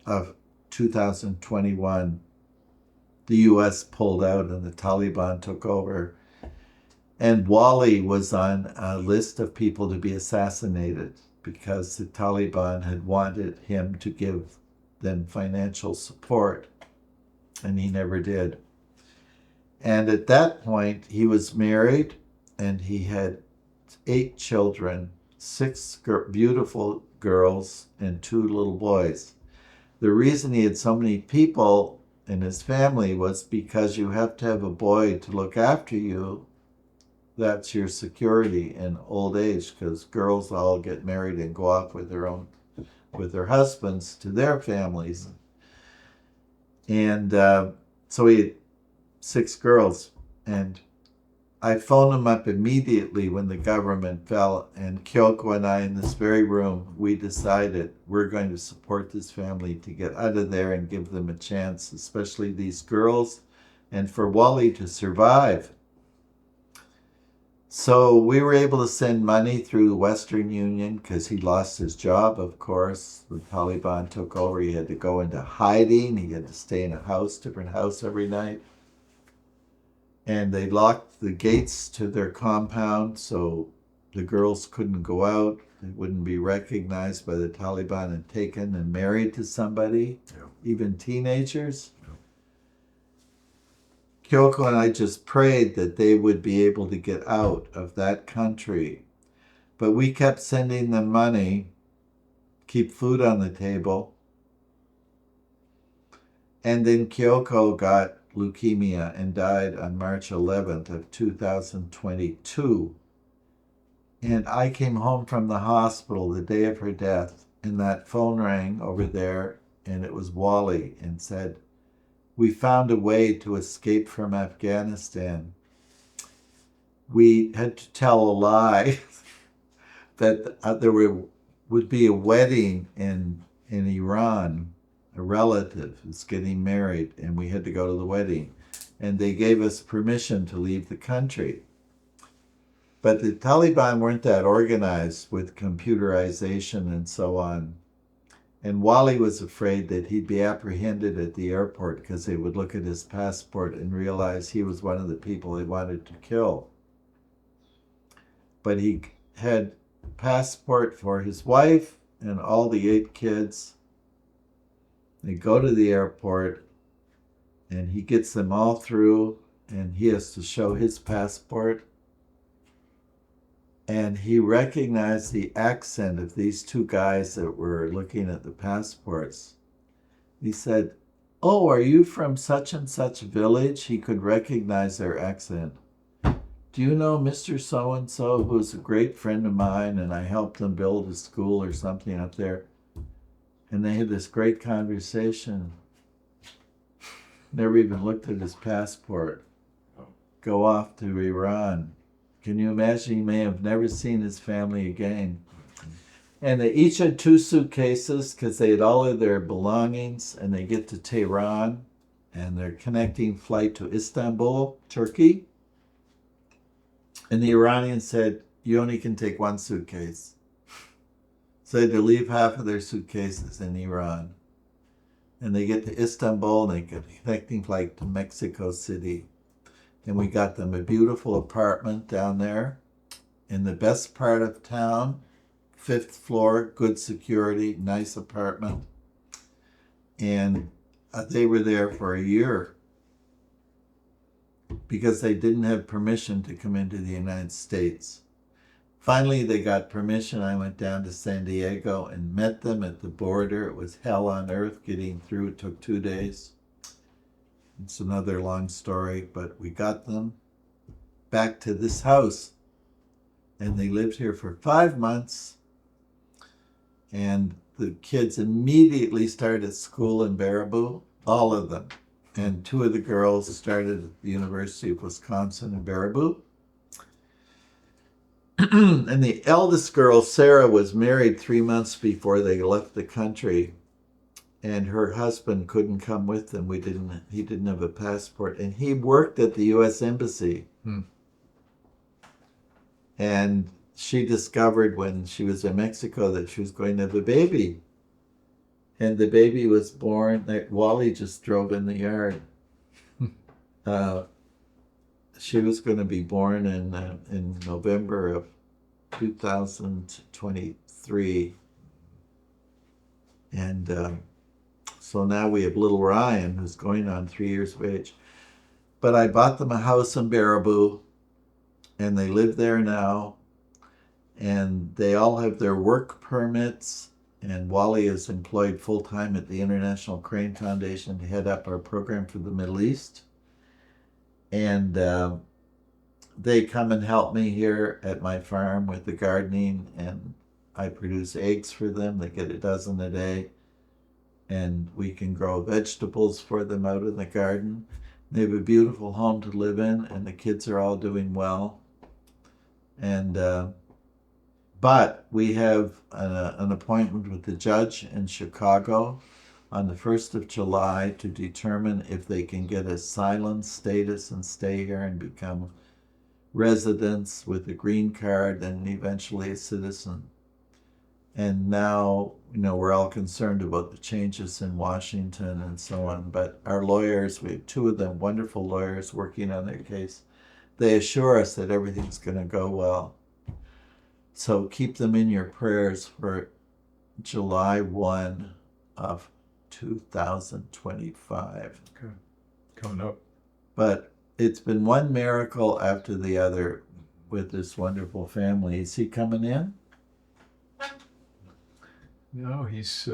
B: of 2021, the US pulled out and the Taliban took over. And Wally was on a list of people to be assassinated because the Taliban had wanted him to give them financial support, and he never did. And at that point, he was married, and he had 8 children, 6 beautiful girls and 2 little boys. The reason he had so many people in his family was because you have to have a boy to look after you. That's your security in old age, because girls all get married and go off with their husbands to their families. And so he had 6 girls, and I phoned him up immediately when the government fell, and Kyoko and I in this very room, we decided we're going to support this family to get out of there and give them a chance, especially these girls, and for Wally to survive. So we were able to send money through the Western Union because he lost his job, of course. The Taliban took over. He had to go into hiding. He had to stay in a different house every night. And they locked the gates to their compound so the girls couldn't go out. They wouldn't be recognized by the Taliban and taken and married to somebody, even teenagers. Kyoko and I just prayed that they would be able to get out of that country. But we kept sending them money, keep food on the table. And then Kyoko got leukemia and died on March 11th of 2022. And I came home from the hospital the day of her death, and that phone rang over there, and it was Wally, and said, "We found a way to escape from Afghanistan." We had to tell a lie that there would be a wedding in Iran. A relative is getting married, and we had to go to the wedding. And they gave us permission to leave the country. But the Taliban weren't that organized with computerization and so on. And Wally was afraid that he'd be apprehended at the airport because they would look at his passport and realize he was one of the people they wanted to kill. But he had passport for his wife and all the 8 kids. They go to the airport, and he gets them all through, and he has to show his passport. And he recognized the accent of these 2 guys that were looking at the passports. He said, "Oh, are you from such and such village?" He could recognize their accent. "Do you know Mr. So-and-so, who's a great friend of mine, and I helped them build a school or something up there?" And they had this great conversation. Never even looked at his passport. Go off to Iran. Can you imagine? He may have never seen his family again. And they each had 2 suitcases because they had all of their belongings, and they get to Tehran, and they're connecting flight to Istanbul, Turkey. And the Iranians said, you only can take 1 suitcase. So they had to leave half of their suitcases in Iran. And they get to Istanbul, and they get a connecting flight to Mexico City. And we got them a beautiful apartment down there in the best part of town, 5th floor, good security, nice apartment. And they were there for a year because they didn't have permission to come into the United States. Finally, they got permission. I went down to San Diego and met them at the border. It was hell on earth getting through. It took 2 days. It's another long story, but we got them back to this house. And they lived here for 5 months. And the kids immediately started school in Baraboo, all of them. And 2 of the girls started at the University of Wisconsin in Baraboo. And the eldest girl, Sarah, was married 3 months before they left the country. And her husband couldn't come with them. He didn't have a passport. And he worked at the U.S. Embassy. And she discovered when she was in Mexico that she was going to have a baby. And the baby was born. Wally just drove in the yard. She was going to be born in November of 2023. And so now we have little Ryan, who's going on 3 years of age. But I bought them a house in Baraboo, and they live there now. And they all have their work permits. And Wally is employed full-time at the International Crane Foundation to head up our program for the Middle East. And they come and help me here at my farm with the gardening, and I produce eggs for them. They get a dozen a day. And we can grow vegetables for them out in the garden. They have a beautiful home to live in, and the kids are all doing well. And but we have an appointment with the judge in Chicago on the 1st of July to determine if they can get asylum status and stay here and become residents with a green card and eventually a citizen. And now, we're all concerned about the changes in Washington and so on. But our lawyers, we have 2 of them, wonderful lawyers working on their case. They assure us that everything's going to go well. So keep them in your prayers for July 1 of 2025.
A: Okay. Coming up.
B: But it's been one miracle after the other with this wonderful family. Is he coming in?
A: No, he's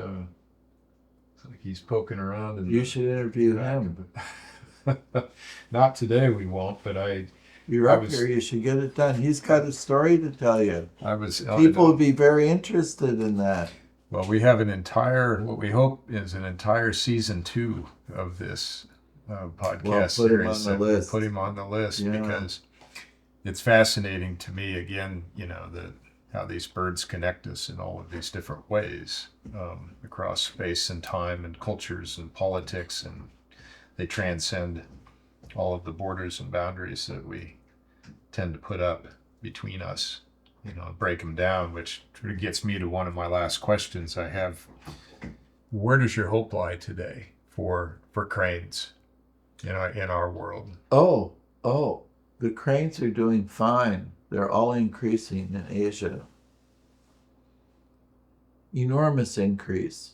A: like he's poking around.
B: You should interview him.
A: Not today, we won't. But
B: You're up here. You should get it done. He's got a story to tell you. People would be very interested in that.
A: Well, we have what we hope is an entire season 2 of this podcast series. Put him on the list because it's fascinating to me. Again, how these birds connect us in all of these different ways across space and time and cultures and politics, and they transcend all of the borders and boundaries that we tend to put up between us, break them down, which gets me to one of my last questions I have. Where does your hope lie today for cranes in our world?
B: Oh, the cranes are doing fine. They're all increasing in Asia. Enormous increase.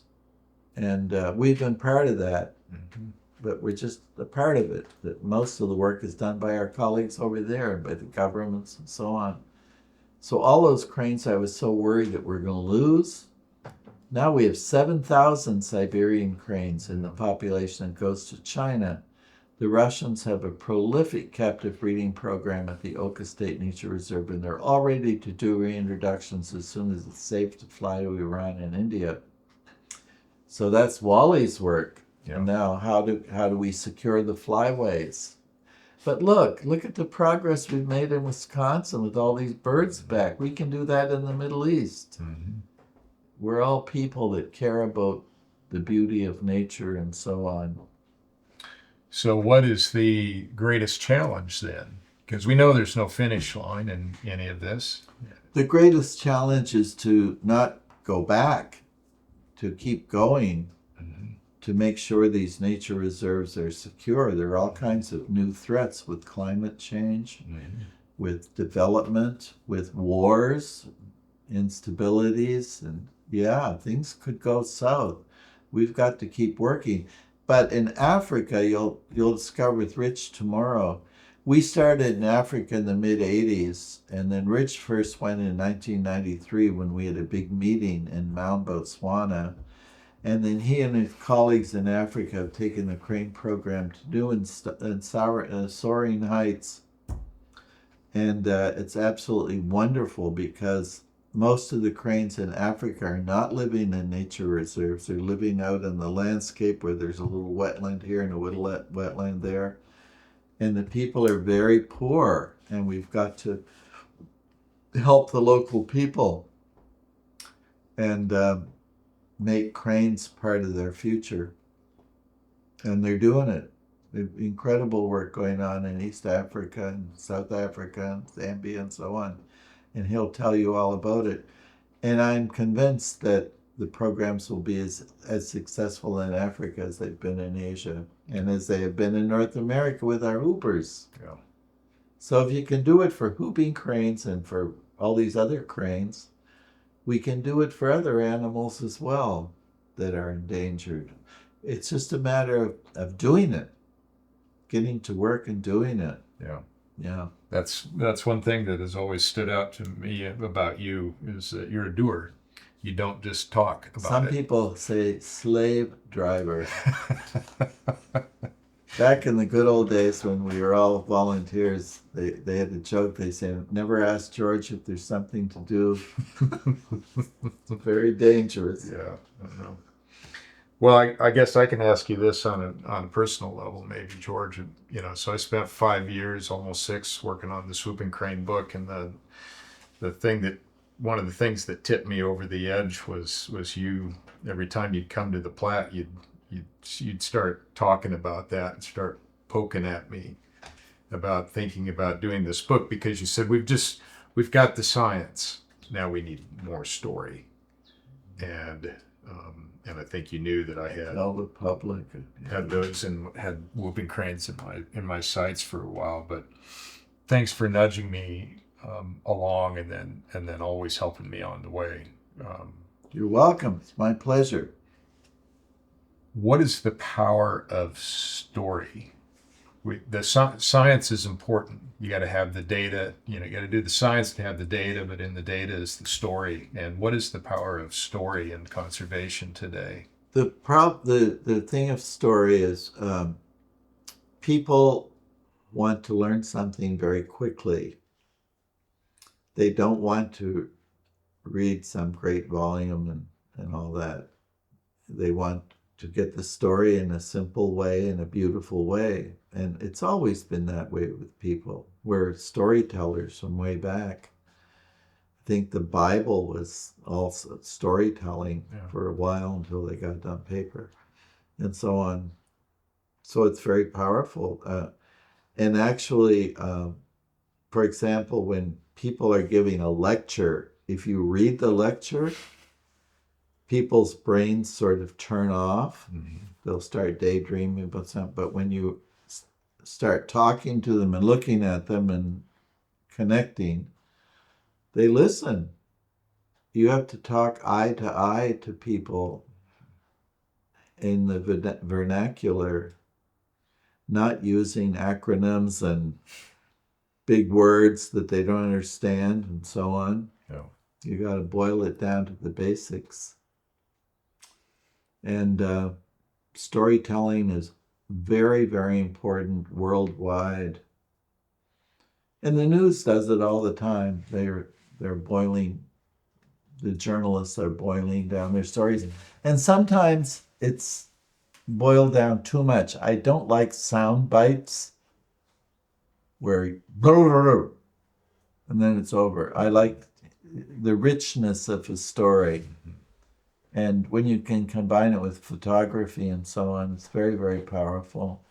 B: And we've been part of that. Mm-hmm. But we're just a part of it. That most of the work is done by our colleagues over there and by the governments and so on. So all those cranes I was so worried that we're going to lose. Now we have 7,000 Siberian cranes in the population that goes to China. The Russians have a prolific captive breeding program at the Oka State Nature Reserve, and they're all ready to do reintroductions as soon as it's safe to fly to Iran and India. So that's Wally's work. Yeah. And now how do we secure the flyways? But look at the progress we've made in Wisconsin with all these birds back. We can do that in the Middle East.
A: Mm-hmm.
B: We're all people that care about the beauty of nature and so on.
A: So what is the greatest challenge then? Because we know there's no finish line in any of this.
B: The greatest challenge is to not go back, to keep going, to make sure these nature reserves are secure. There are all kinds of new threats with climate change, with development, with wars, instabilities, and things could go south. We've got to keep working. But in Africa, you'll discover with Rich tomorrow, we started in Africa in the mid-'80s, and then Rich first went in 1993 when we had a big meeting in Mount Botswana. And then he and his colleagues in Africa have taken the crane program to do in Soaring Heights. And it's absolutely wonderful because most of the cranes in Africa are not living in nature reserves. They're living out in the landscape where there's a little wetland here and a little wetland there. And the people are very poor, and we've got to help the local people and make cranes part of their future. And they're doing it. Incredible work going on in East Africa and South Africa and Zambia and so on. And he'll tell you all about it. And I'm convinced that the programs will be as successful in Africa as they've been in Asia and as they have been in North America with our hoopers.
A: Yeah.
B: So if you can do it for hooping cranes and for all these other cranes, we can do it for other animals as well that are endangered. It's just a matter of doing it, getting to work and doing it.
A: Yeah.
B: Yeah.
A: That's one thing that has always stood out to me about you is that you're a doer. You don't just talk about
B: Some
A: it.
B: people say slave driver. Back in the good old days when we were all volunteers, they had a joke. They said, never ask George if there's something to do. It's very dangerous.
A: Yeah, I know. Well, I guess I can ask you this on a personal level, maybe, George. So I spent 5 years, almost 6, working on the Swooping Crane book, and one of the things that tipped me over the edge was you. Every time you'd come to the Platte, you'd start talking about that and start poking at me about thinking about doing this book, because you said we've got the science, now we need more story, and I think you knew that I had
B: Tell the public.
A: had those and had whooping cranes in my sights for a while. But thanks for nudging me along and then always helping me on the way.
B: You're welcome. It's my pleasure.
A: What is the power of story? The science is important. You got to have the data. You got to do the science to have the data, but in the data is the story. And what is the power of story in conservation today?
B: The thing of story is people want to learn something very quickly. They don't want to read some great volume and all that. They want to get the story in a simple way, in a beautiful way. And it's always been that way with people. We're storytellers from way back. I think the Bible was also storytelling for a while until they got it on paper and so on. So it's very powerful. And actually, for example, when people are giving a lecture, if you read the lecture, people's brains sort of turn off. Mm-hmm. They'll start daydreaming about something. But when you start talking to them and looking at them and connecting, they listen. You have to talk eye to eye to people in the vernacular, not using acronyms and big words that they don't understand and so on.
A: Yeah.
B: You got to boil it down to the basics. And storytelling is very, very important worldwide. And the news does it all the time. They're boiling, the journalists are boiling down their stories. And sometimes it's boiled down too much. I don't like sound bites. where and then it's over. I like the richness of a story. And when you can combine it with photography and so on, it's very, very powerful.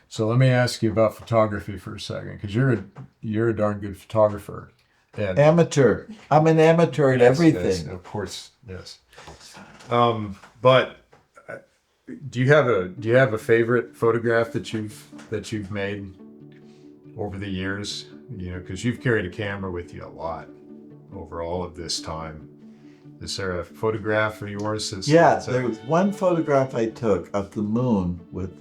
A: So let me ask you about photography for a second, because you're a darn good photographer. And
B: Amateur. I'm an amateur at everything.
A: Yes, of course, yes. But do you have a favorite photograph that you've made over the years? You know, because you've carried a camera with you a lot over all of this time. Is there a photograph of yours?
B: There was one photograph I took of the moon with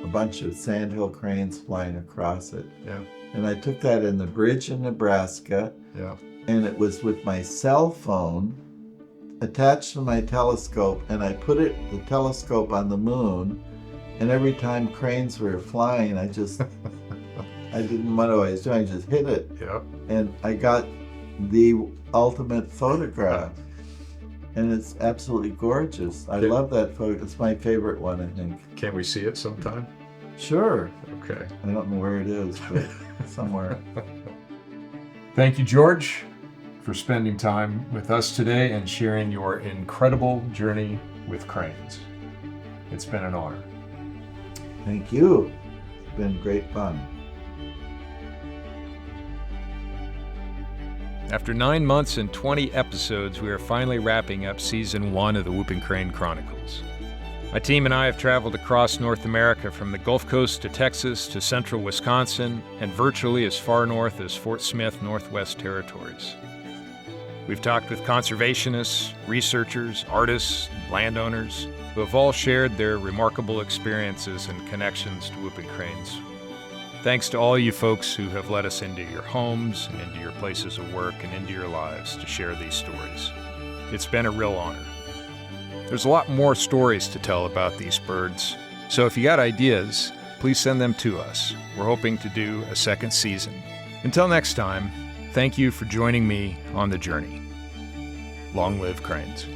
B: a bunch of sandhill cranes flying across it.
A: Yeah.
B: And I took that in the bridge in Nebraska.
A: Yeah.
B: And it was with my cell phone attached to my telescope, and I put the telescope on the moon, and every time cranes were flying, I didn't know what I was doing, I just hit it.
A: Yep.
B: And I got the ultimate photograph. And it's absolutely gorgeous. I love that photo. It's my favorite one, I think.
A: Can we see it sometime?
B: Sure.
A: Okay.
B: I don't know where it is, but somewhere.
A: Thank you, George, for spending time with us today and sharing your incredible journey with cranes. It's been an honor.
B: Thank you. It's been great fun.
C: After 9 months and 20 episodes, we are finally wrapping up Season 1 of the Whooping Crane Chronicles. My team and I have traveled across North America from the Gulf Coast to Texas to central Wisconsin and virtually as far north as Fort Smith, Northwest Territories. We've talked with conservationists, researchers, artists, and landowners who have all shared their remarkable experiences and connections to whooping cranes. Thanks to all you folks who have let us into your homes and into your places of work and into your lives to share these stories. It's been a real honor. There's a lot more stories to tell about these birds, so if you got ideas, please send them to us. We're hoping to do a second season. Until next time, thank you for joining me on the journey. Long live cranes.